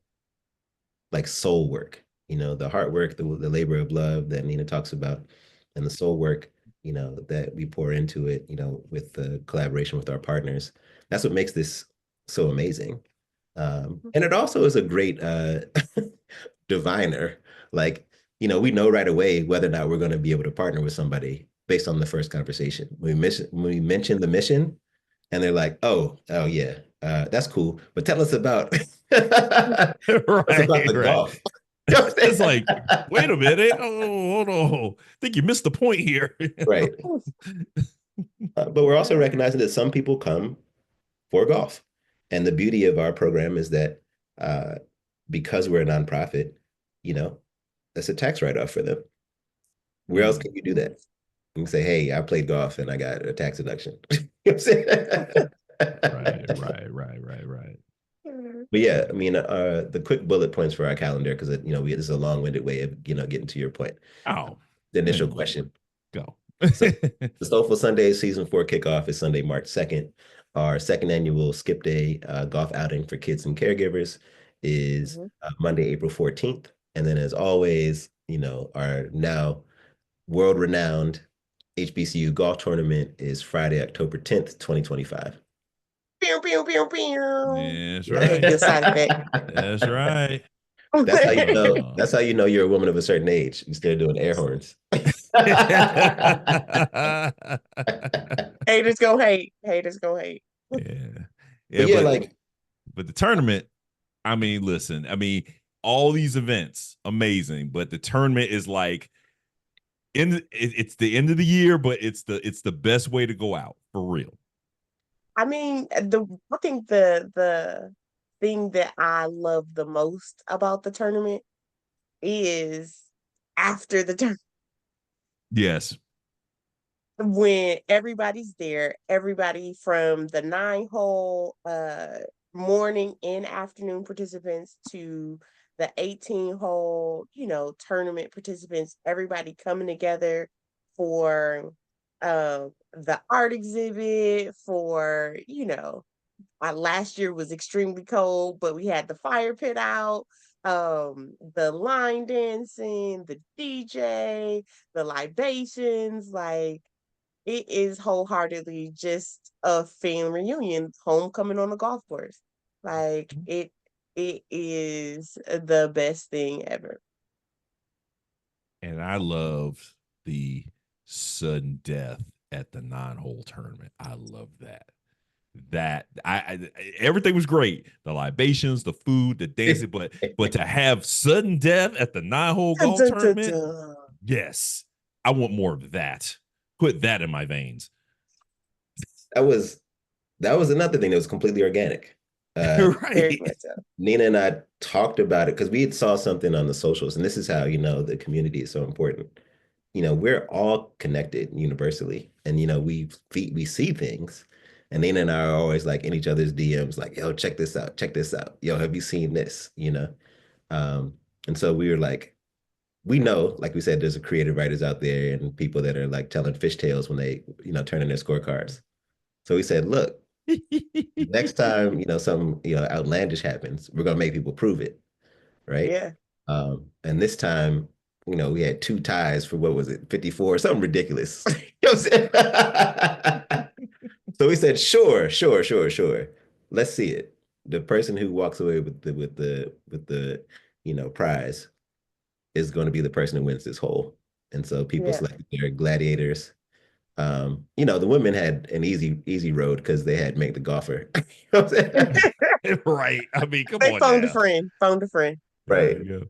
like, soul work, the hard work, the labor of love that Nina talks about, and the soul work, that we pour into it, with the collaboration with our partners. That's what makes this so amazing. And it also is a great diviner. Like, we know right away whether or not we're going to be able to partner with somebody based on the first conversation. When we mention the mission, and they're like, oh yeah, that's cool, but tell us about Right, the golf. It's like, wait a minute. Oh, hold on. I think you missed the point here. Right. But we're also recognizing that some people come for golf. And the beauty of our program is that because we're a nonprofit, that's a tax write-off for them. Where else can you do that? You can say, hey, I played golf and I got a tax deduction. You know what I'm saying? Right. But yeah, I mean, the quick bullet points for our calendar, because this is a long-winded way of getting to your point. Oh, the initial question. Go. So the Soulful Sunday season 4 kickoff is Sunday, March 2nd. Our second annual skip day golf outing for kids and caregivers is Monday, April 14th. And then, as always, our now world-renowned HBCU golf tournament is Friday, October 10th, 2025. Pew, pew, pew, pew. That's Yeah, right. good side effect. That's right. That's how you know. That's how you know you're a woman of a certain age. You start doing air horns. Haters gonna hate. Haters gonna hate. But the tournament, I mean, listen, all these events, amazing, but the tournament is like, it's the end of the year, but it's the best way to go out, for real. I mean, I think the thing that I love the most about the tournament is after the tournament. Yes. When everybody's there, everybody from the 9-hole morning and afternoon participants to the 18-hole, tournament participants, everybody coming together for the art exhibit, for, last year was extremely cold, but we had the fire pit out, the line dancing, the DJ, the libations, like, it is wholeheartedly just a family reunion, homecoming on the golf course. Like, it is the best thing ever. And I love the sudden death at the 9-hole tournament. I love that. I everything was great. The libations, the food, the dancing, but to have sudden death at the 9-hole golf tournament, yes, I want more of that. Put that in my veins. That was another thing that was completely organic. Right. Nina and I talked about it because we had saw something on the socials, and this is how the community is so important. We're all connected universally, and we see things, and Nina and I are always like in each other's DMs, like, yo, check this out, yo, have you seen this? And so we were like, we know, like we said, there's creative writers out there and people that are like telling fish tales when they, turn in their scorecards. So we said, look, next time, something, outlandish happens, we're going to make people prove it. Right. Yeah. And this time, we had 2 ties for what was it, 54, something ridiculous. You know what I'm saying? So we said, sure, sure, sure, sure. Let's see it. The person who walks away with the prize is going to be the person who wins this hole. And so people Yeah. selected their gladiators. The women had an easy road because they had Make the Golfer. You know what I'm saying? Right. I mean, come They on phoned a now. friend. Phoned a friend. There Right. you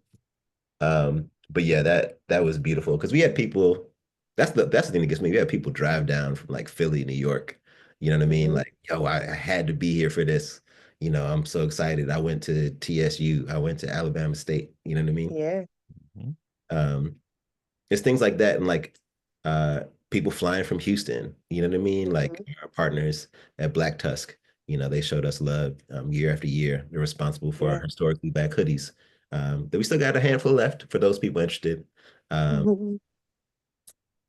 go. But yeah, that was beautiful because we had people. That's the thing that gets me. We had people drive down from like Philly, New York. You know what I mean? Mhm. Like, yo, I had to be here for this. I'm so excited. I went to TSU. I went to Alabama State. You know what I mean? Yeah. Mhm. Um, it's things like that, and like uh, people flying from Houston. You know what I mean? Like Mhm. our partners at Black Tusk. They showed us love year after year. They're responsible for our Yeah. historically black hoodies. That we still got a handful left for those people interested. Um,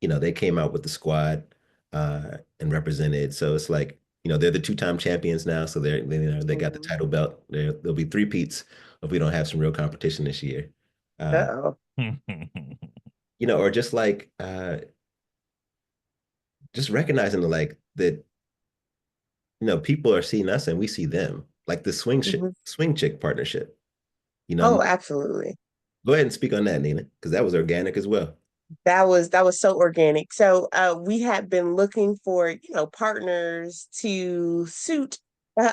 Mhm. they came out with the squad and represented. So it's like, they're the two-time champions now. So they got the Mhm. title belt. There'll be three-peats if we don't have some real competition this year. Uh, Uh-oh. or just like just recognizing that, people are seeing us and we see them. Like the Mhm. swing chick partnership. Oh, absolutely. Go ahead and speak on that, Nina, because that was organic as well. That was so organic. So we had been looking for, partners to suit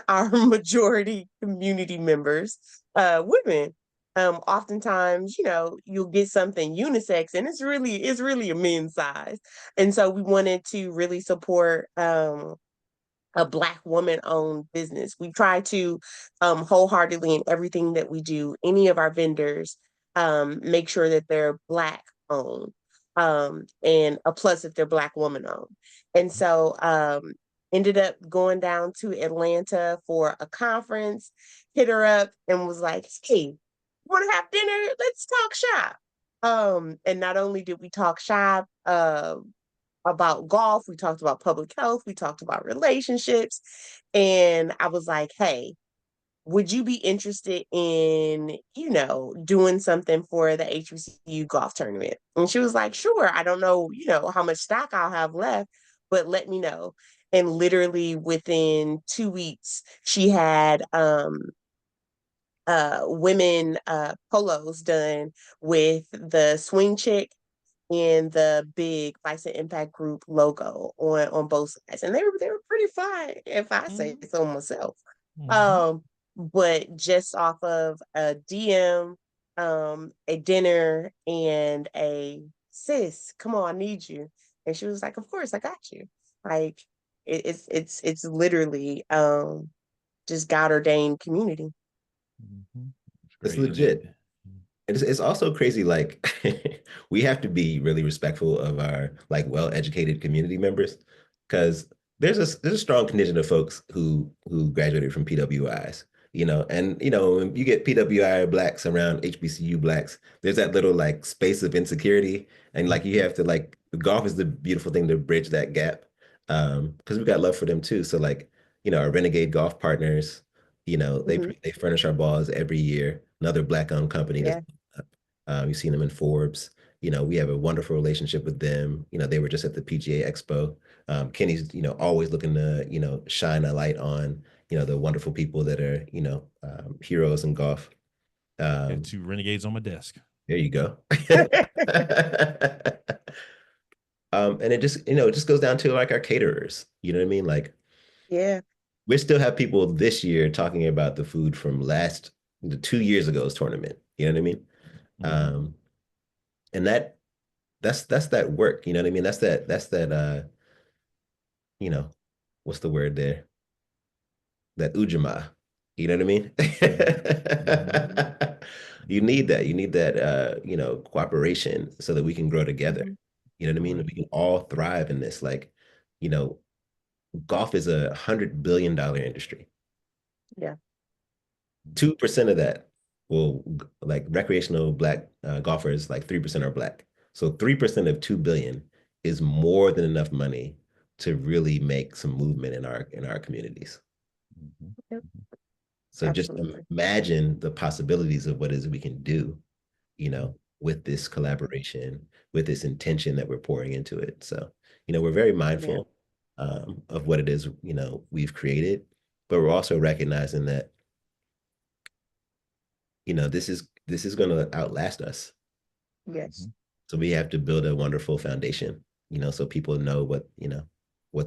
our majority community members, women. Oftentimes, you'll get something unisex and it's really a men's size. And so we wanted to really support a Black woman owned business. We try to wholeheartedly in everything that we do, any of our vendors, make sure that they're Black owned. And a plus if they're Black woman owned. And so ended up going down to Atlanta for a conference, hit her up and was like, hey, want to have dinner? Let's talk shop. And not only did we talk shop, about golf, we talked about public health, we talked about relationships. And I was like, hey, would you be interested in, doing something for the HBCU golf tournament? And she was like, sure. I don't know, how much stock I'll have left, but let me know. And literally within 2 weeks, she had women polos done with the swing chick and the big Vice and Impact Group logo on both sides, and they were pretty fine, if I say Mhm. so myself. Mhm. Um, but just off of a DM, a dinner, and a sis, come on, I need you, and she was like, "Of course, I got you." Like it's literally just God ordained community. Mhm. It's It's great. And legit. It's also crazy. Like we have to be really respectful of our like well-educated community members because there's a strong contingent of folks who graduated from PWIs, and when you get PWI blacks around HBCU blacks, there's that little like space of insecurity, and like you have to like golf is the beautiful thing to bridge that gap, because we got love for them too. So like our renegade golf partners, they Mhm. they furnish our balls every year. Another black-owned company that's Yeah. you've seen them in Forbes. We have a wonderful relationship with them. They were just at the PGA Expo. Kenny's, always looking to, shine a light on, the wonderful people that are, heroes in golf. got Um, two renegades on my desk. there you go. And it just goes down to like our caterers. You know what I mean? Like Yeah. we still have people this year talking about the food from the 2 years ago's tournament. You know what I mean? Mhm. Um, and that's that work, you know what I mean? That's that you know, what's the word there? That ujima. You know what I mean? Mhm. Mhm. You need Mhm. that. You need that cooperation so that we can grow together. Mhm. You know what I mean? Right. We can all thrive in this. Like, you know, golf is $100 billion industry. Yeah. 2% of that will like recreational black golfers, like 3% are black. So 3% of 2 billion is more than enough money to really make some movement in our communities. Mhm. Yep. So just Absolutely. imagine the possibilities of what it is we can do, you know. with this collaboration, with this intention that we're pouring into it. So, we're very mindful of what it is, we've created, but we're also recognizing that, this is going to outlast us. Yes. So we have to build a wonderful foundation, so people know what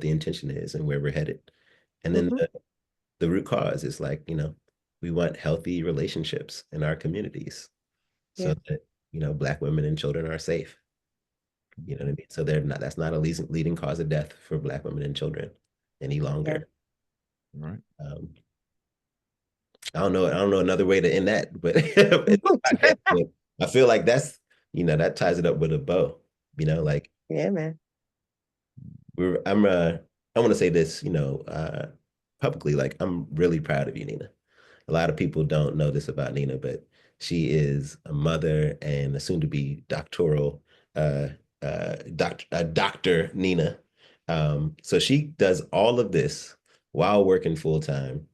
the intention is and where we're headed. And then the root cause is like, we want healthy relationships in our communities so that, Black women and children are safe. You know what I mean? So that's not a leading cause of death for Black women and children any longer. Right. I don't know another way to end that, but I feel like that's, that ties it up with a bow, like, yeah, man. I want to say this, publicly, like, I'm really proud of you, Nena. A lot of people don't know this about Nena, but she is a mother and a soon-to-be doctoral Dr. Nena. So she does all of this while working full-time,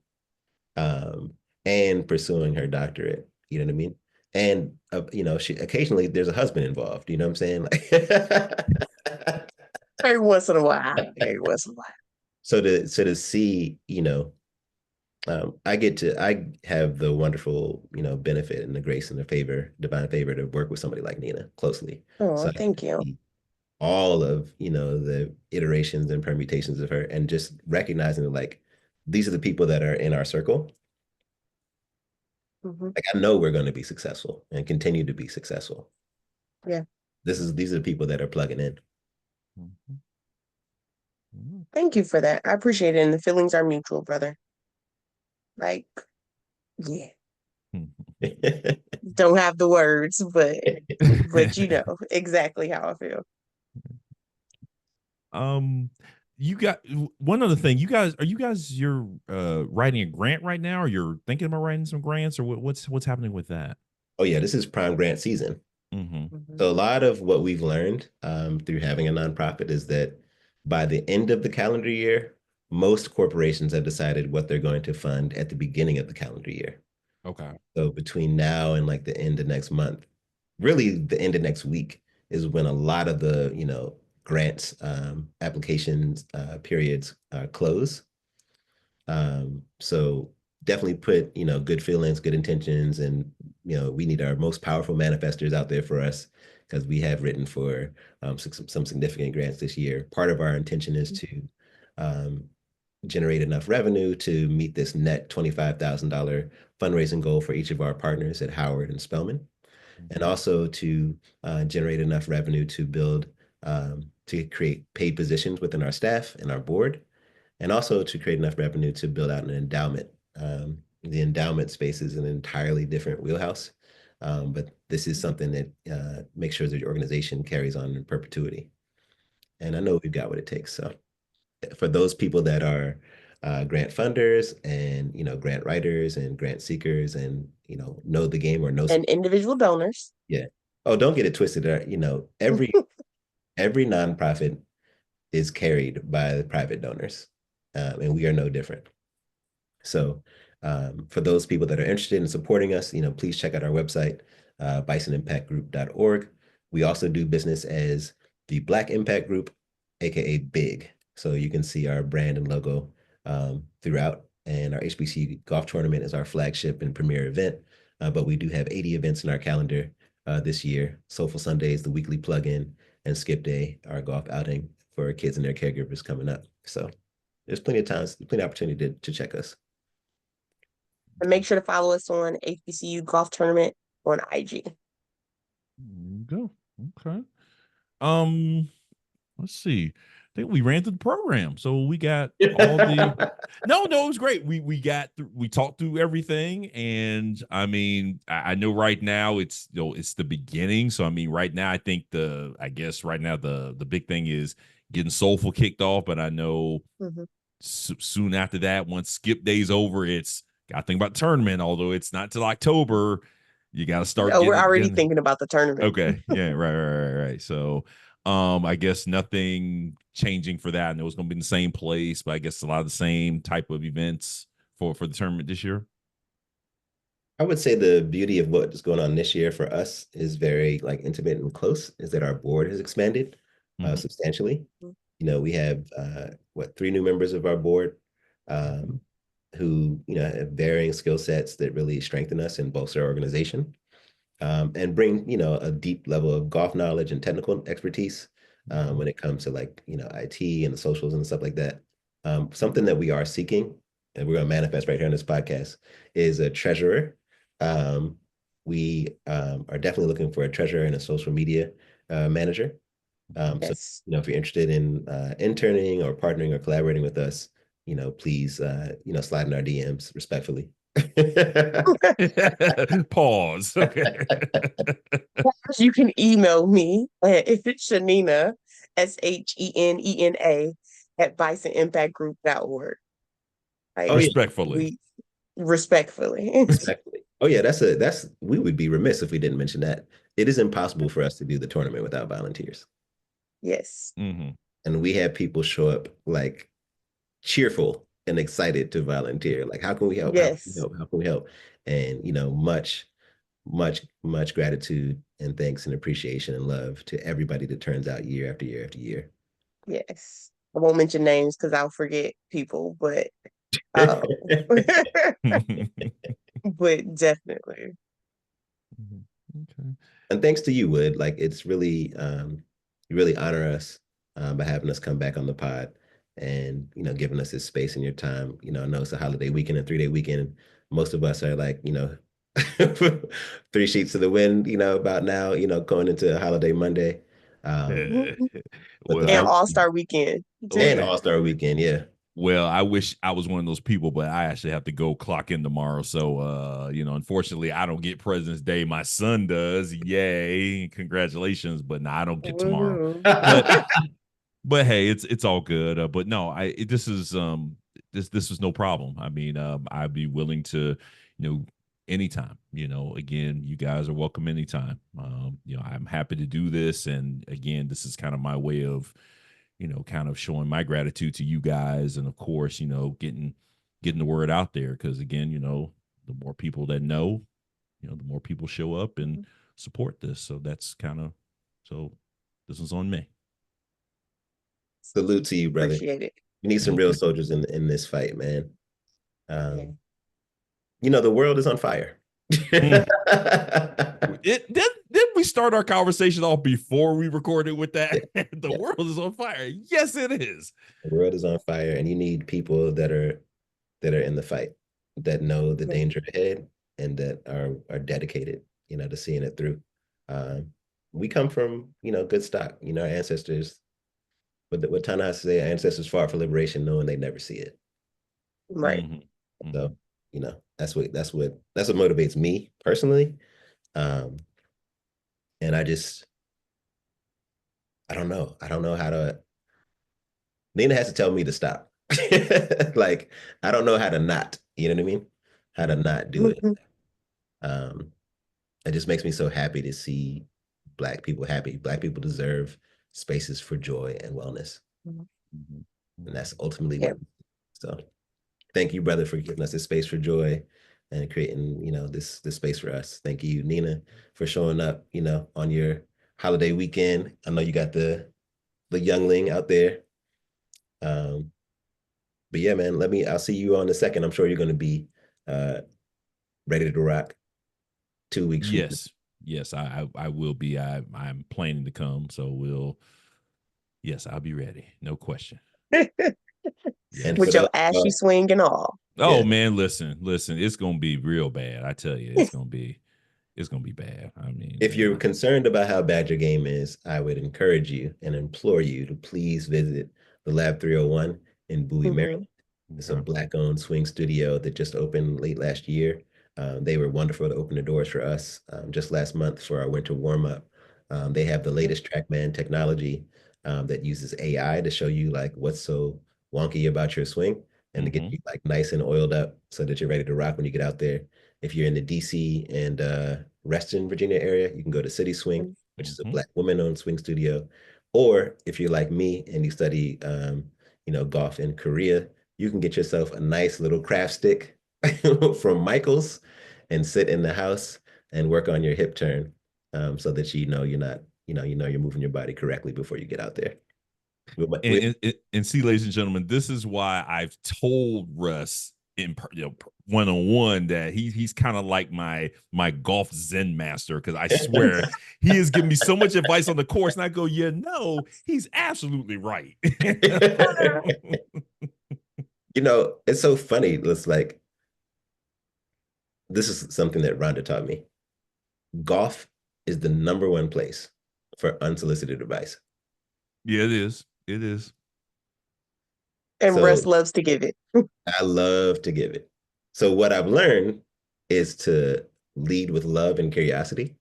and pursuing her doctorate. You know what I mean? And she occasionally there's a husband involved. You know what I'm saying? Like, Every once in a while. Every once in a while. so to see, I have the wonderful, benefit and the grace and the favor, divine favor, to work with somebody like Nena closely. Oh, So thank you. all of, the iterations and permutations of her, and just recognizing that, like, these are the people that are in our circle. Like, I know we're going to be successful and continue to be successful. Yeah. These are the people that are plugging in. Thank you for that. I appreciate it. And the feelings are mutual, brother. Like, yeah. Don't have the words, but you know exactly how I feel. You got one other thing. You're writing a grant right now, or you're thinking about writing some grants, or what's happening with that? Oh yeah, this is prime grant season. So a lot of what we've learned through having a nonprofit is that by the end of the calendar year, most corporations have decided what they're going to fund at the beginning of the calendar year. Okay. So between now and like the end of next month, really the end of next week, is when a lot of the, grants, applications, periods close. So definitely put, good feelings, good intentions, and, we need our most powerful manifestors out there for us, because we have written for some significant grants this year. Part of our intention is to generate enough revenue to meet this net $25,000 fundraising goal for each of our partners at Howard and Spelman, and also to generate enough revenue to build, to create paid positions within our staff and our board, and also to create enough revenue to build out an endowment. The endowment space is an entirely different wheelhouse, but this is something that makes sure that your organization carries on in perpetuity. And I know we've got what it takes. So for those people that are grant funders and, grant writers and grant seekers, and, know the game or know and individual donors. Yeah. Oh, don't get it twisted. Every nonprofit is carried by the private donors, and we are no different. So for those people that are interested in supporting us, please check out our website, bisonimpactgroup.org. We also do business as the Black Impact Group, aka BIG. So you can see our brand and logo throughout. And our HBCU golf tournament is our flagship and premier event. But we do have 80 events in our calendar this year. Soulful Sundays, the weekly plug-in, and Skip Day, our golf outing for kids and their caregivers, coming up. So there's plenty of times, plenty of opportunity to check us. And make sure to follow us on HBCU Golf Tournament on IG. There you go. Okay. Let's see. I think we ran through the program, so we got all the. No, it was great. We talked through everything, and I mean, I know right now it's it's the beginning. So I mean, right now I think the big thing is getting Soulful kicked off, but I know soon after that, once Skip Day's over, it's got to think about the tournament. Although it's not till October, you got to start. Oh, we're already thinking about the tournament. Okay, yeah, right. So. I guess nothing changing for that. I know it's going to be in the same place, but I guess a lot of the same type of events for the tournament this year. I would say the beauty of what is going on this year for us is very like intimate and close, is that our board has expanded Mhm. substantially. We have three new members of our board um, who, have varying skill sets that really strengthen us and bolster our organization and bring, a deep level of golf knowledge and technical expertise when it comes to like, IT and the socials and stuff like that. Something that we are seeking, and we're going to manifest right here on this podcast, is a treasurer. We are definitely looking for a treasurer and a social media manager. So, Yes. if you're interested in interning or partnering or collaborating with us, please, slide in our DMs respectfully. Pause. Okay. You can email me at if it's Shanina, SHENENA at bisonimpactgroup.org. Oh Like yeah, Respectfully. we respectfully. respectfully. Oh yeah, that's we would be remiss if we didn't mention that. It is impossible for us to do the tournament without volunteers. Yes. Hmm. And we have people show up like cheerful and excited to volunteer. Like, how can we help? How can we Yes. help? How can we help? And much gratitude and thanks and appreciation and love to everybody that turns out year after year after year. Yes. I won't mention names because I'll forget people, uh, but definitely. Okay. And thanks to you, Wood. Like, it's really you really honor us by having us come back on the pod and giving us this space in your time. I know it's a holiday weekend and 3-day weekend. Most of us are like, three sheets to the wind, about now, going into a holiday Monday. Um, but the Well, And young All-Star weekend. and okay. All-Star weekend, yeah. Well, I wish I was one of those people, but I actually have to go clock in tomorrow. So, unfortunately, I don't get President's Day. My son does. Yay. Congratulations. But no, I don't get tomorrow. Woohoo. But but hey, it's all good. But no, this is this is no problem. I mean, I'd be willing to, anytime. Again, you guys are welcome anytime. I'm happy to do this, and again, this is kind of my way of, kind of showing my gratitude to you guys, and of course, getting the word out there, because again, the more people that know, the more people show up and support this. So that's kind of so. This is on me. Salute to you, brother. Appreciate it. We need some Thank real you. soldiers in this fight, man. Yeah. The world is on fire. Mm. Didn't we start our conversation off before we recorded with that? Yeah, The yeah. world is on fire. Yes, it is. The world is on fire, and you need people that are in the fight, that know the danger ahead, and that are dedicated, to seeing it through. We come from, good stock. Our ancestors. What Tana say, our ancestors fought for liberation, knowing they never see it. Right. Mhm. So, Mhm. that's what motivates me personally. Um, and I don't know. I don't know how to. Nina has to tell me to stop. Like, I don't know how to not. You know what I mean? How to not do it. Mhm. Um, it just makes me so happy to see Black people happy. Black people deserve spaces for joy and wellness, Mhm. and that's ultimately Yeah. what. So, thank you, brother, for giving us this space for joy and creating, this space for us. Thank you, Nina, for showing up, on your holiday weekend. I know you got the youngling out there. Um, but yeah, man, I'll see you on the second. I'm sure you're gonna be uh ready to rock 2 weeks from now. Yes. Yes, I will be. I'm planning to come, so yes, I'll be ready. No question. And for With Yes. those your ashy swing and all. Oh yeah, man, listen, it's gonna be real bad. I tell you, it's gonna be bad. I mean, if you're concerned about how bad your game is, I would encourage you and implore you to please visit the Lab 301 in Bowie, Mhm. Maryland. It's a okay. Black-owned swing studio that just opened late last year. They were wonderful to open the doors for us just last month for our winter warm-up. They have the latest TrackMan technology that uses AI to show you like what's so wonky about your swing and to get Mm-hmm. you like nice and oiled up so that you're ready to rock when you get out there. If you're in the DC and Reston, Virginia area, you can go to City Swing, which is a Mm-hmm. Black woman-owned swing studio. Or if you're like me and you study, golf in Korea, you can get yourself a nice little craft stick from Michael's, and sit in the house and work on your hip turn, so that you're not, you're moving your body correctly before you get out there. And see, ladies and gentlemen, this is why I've told Russ in one-on-one that he's kind of like my golf Zen master, because I swear he has given me so much advice on the course, and I go, he's absolutely right. It's so funny. It's like, this is something that Rhonda taught me. Golf is the number one place for unsolicited advice. Yeah, it is. It is. And Russ loves to give it. I love to give it. So what I've learned is to lead with love and curiosity.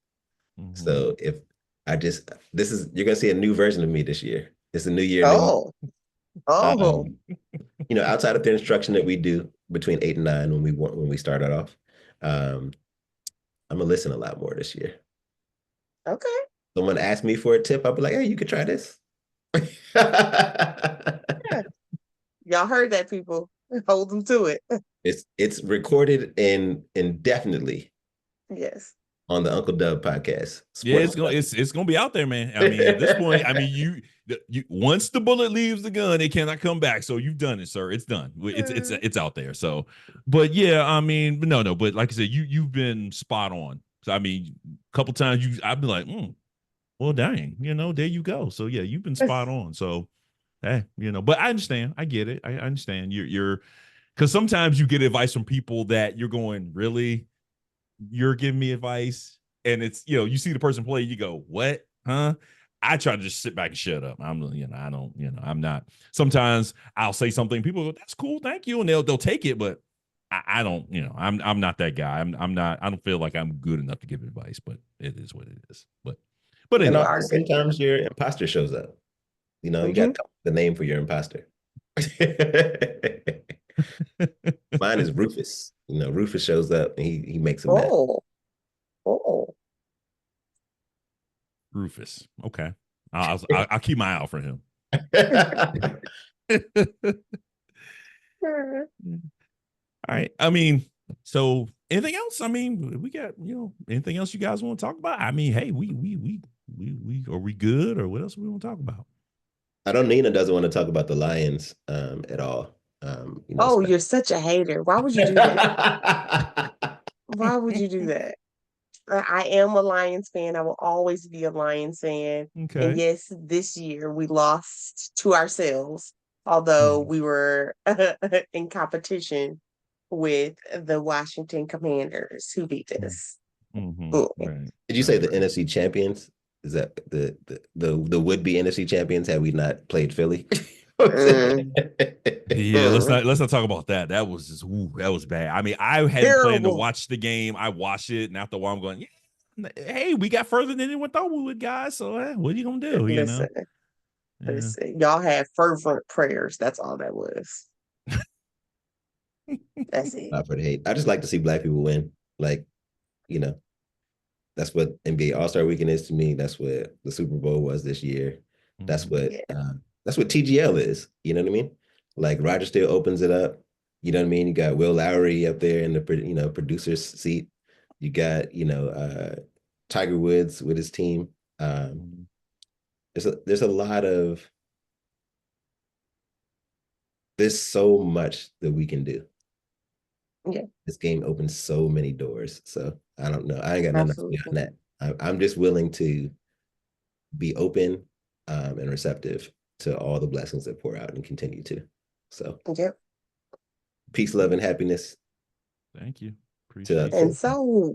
Mm-hmm. So if you're going to see a new version of me this year. It's a new year. Outside of the instruction that we do between 8 and 9 when we started off, I'm gonna listen a lot more this year. Okay. Someone asked me for a tip, I'll be like, hey, you could try this. Yeah. Y'all heard that, people. Hold them to it. It's recorded indefinitely. Yes. On the Uncle Dub podcast. Yeah, it's gonna be out there, man. I mean, at this point, I mean, you once the bullet leaves the gun, it cannot come back. So you've done it, sir. It's done. It's out there. So, but yeah, I mean, no, but like I said, you've been spot on. So I mean, a couple times I've been like, well, dang, there you go. So yeah, you've been spot on. So, hey, but I understand. I get it. I understand. You're because sometimes you get advice from people that you're going, really? You're giving me advice, and it's, you see the person play, you go, what? Huh? I try to just sit back and shut up. I'm not. Sometimes I'll say something, people go, that's cool, thank you, and they'll take it, but I don't, I'm not that guy. I'm not. I don't feel like I'm good enough to give advice, but it is what it is. But anyway. And sometimes your imposter shows up. You got the name for your imposter. Mine is Rufus. Rufus shows up and he makes a mess. Oh. Rufus. Okay. I'll keep my eye out for him. All right. I mean, so anything else? I mean, we got, anything else you guys want to talk about? I mean, hey, we are we good, or what else we want to talk about? I know Nena doesn't want to talk about the Lions at all. You're such a hater. Why would you do that? Why would you do that? I am a Lions fan. I will always be a Lions fan. Okay. And yes, this year we lost to ourselves, although we were in competition with the Washington Commanders, who beat us. Mm-hmm. Right. Did you say the NFC champions? Is that the would-be NFC champions had we not played Philly? Yeah, let's not talk about that. That was just that was bad. I mean, I hadn't planned to watch the game. I watched it, and after a while, I'm going, hey, we got further than anyone thought we would, guys. So what are you gonna do? Listen, y'all had fervent prayers. That's all that was. That's it. Not for the hate. I just like to see Black people win. Like, that's what NBA All-Star Weekend is to me. That's what the Super Bowl was this year. That's what TGL is. You know what I mean? Like, Roger still opens it up. You know what I mean? You got Will Lowry up there in the producer's seat. You got Tiger Woods with his team. There's a lot of, there's so much that we can do. Yeah. This game opens so many doors. So I don't know. I ain't got nothing else beyond that. I'm just willing to be open and receptive to all the blessings that pour out and continue to. So peace, love, and happiness. Thank you. Appreciate it. And so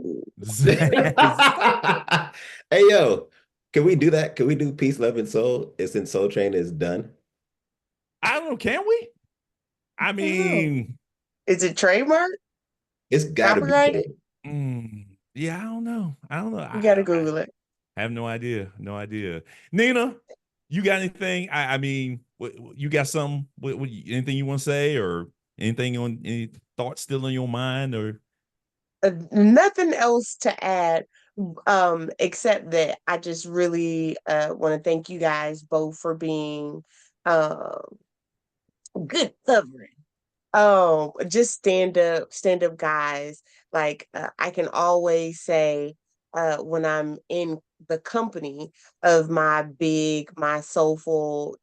hey yo, can we do that? Can we do peace, love, and soul since Soul Train is done? I don't know. Can we? I mean, is it trademark? It's gotta be. Yeah, I don't know. You gotta Google it. I have no idea. Nena, you got anything? I mean, you got some? Anything you want to say, or any thoughts still in your mind, or nothing else to add, except that I just really want to thank you guys both for being good covering Just stand up guys. Like I can always say when I'm in the company of my soulful,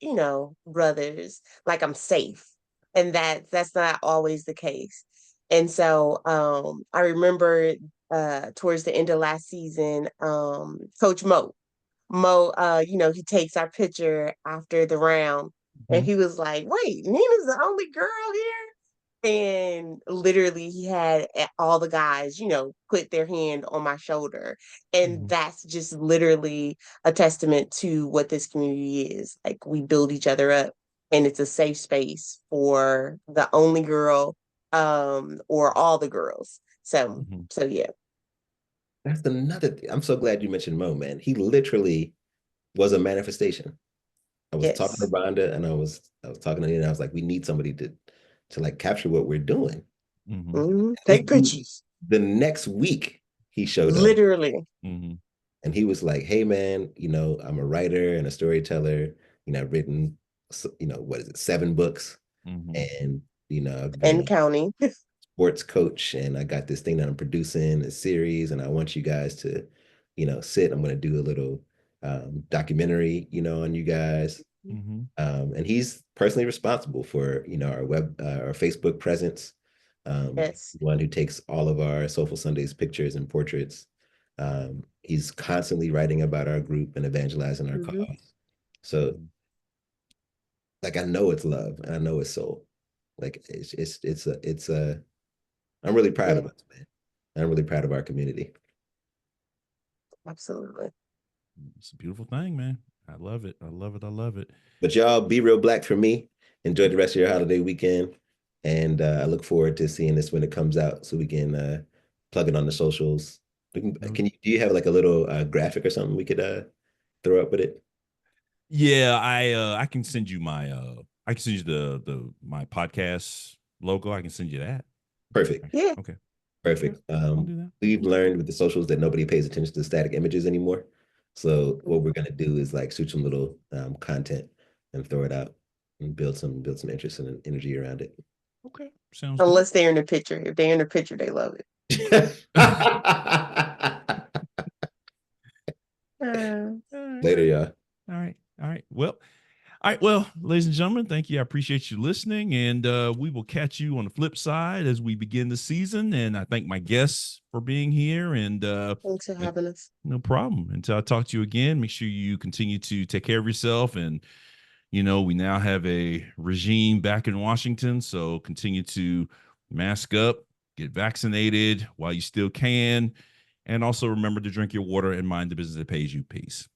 brothers, like I'm safe. And that's not always the case. And so I remember towards the end of last season, Coach Mo, he takes our picture after the round, and Mhm. he was like, "Wait, Nina's the only girl here." And literally, he had all the guys, put their hand on my shoulder, and Mhm. that's just literally a testament to what this community is. Like we build each other up, and it's a safe space for the only girl, or all the girls. So, Mhm. so yeah, That's another thing. I'm so glad you mentioned Mo, man. He literally was a manifestation. I was talking to yes, Rhonda and I was talking to Nina, and I was like, we need somebody to like capture what we're doing. Mhm. take pictures, The next week he showed up literally. Mhm. and he was like, hey man, I'm a writer and a storyteller. I've written, what is it, 7 books. Mhm. And, I've been And a counting. sports coach and I got this thing that I'm producing, a series, and I want you guys to, sit. I'm going to do a little documentary, on you guys. Mhm. And he's personally responsible for, our Facebook presence. Yes. One who takes all of our Soulful Sundays pictures and portraits. He's constantly writing about our group and evangelizing our Hmm. cause. So, like, I know it's love and I know it's soul. Like, it's a. I'm really proud Yeah, of us, man. I'm really proud of our community. absolutely. It's a beautiful thing, man. I love it. I love it. I love it. But y'all be real black for me. Enjoy the rest of your holiday weekend. And I look forward to seeing this when it comes out so we can plug it on the socials. No, Do you have like a little graphic or something we could throw up with it? yeah, I can send you my I can send you the my podcast logo. I can send you that. Perfect. Yeah. Okay. Okay. Perfect. I'll do that. We've learned with the socials that nobody pays attention to static images anymore. So what we're gonna do is like shoot some little content and throw it out and build some interest and energy around it. Okay. Sounds good. Unless they're in the picture. If they're in the picture, they love it. All right. Later, y'all. All right. All right. Well, all right. Well, ladies and gentlemen, thank you. I appreciate you listening. And we will catch you on the flip side as we begin the season. And I thank my guests for being here. And Thanks for having us. no problem. Until I talk to you again, make sure you continue to take care of yourself. And, we now have a regime back in Washington. So continue to mask up, get vaccinated while you still can. And also remember to drink your water and mind the business that pays you. Peace.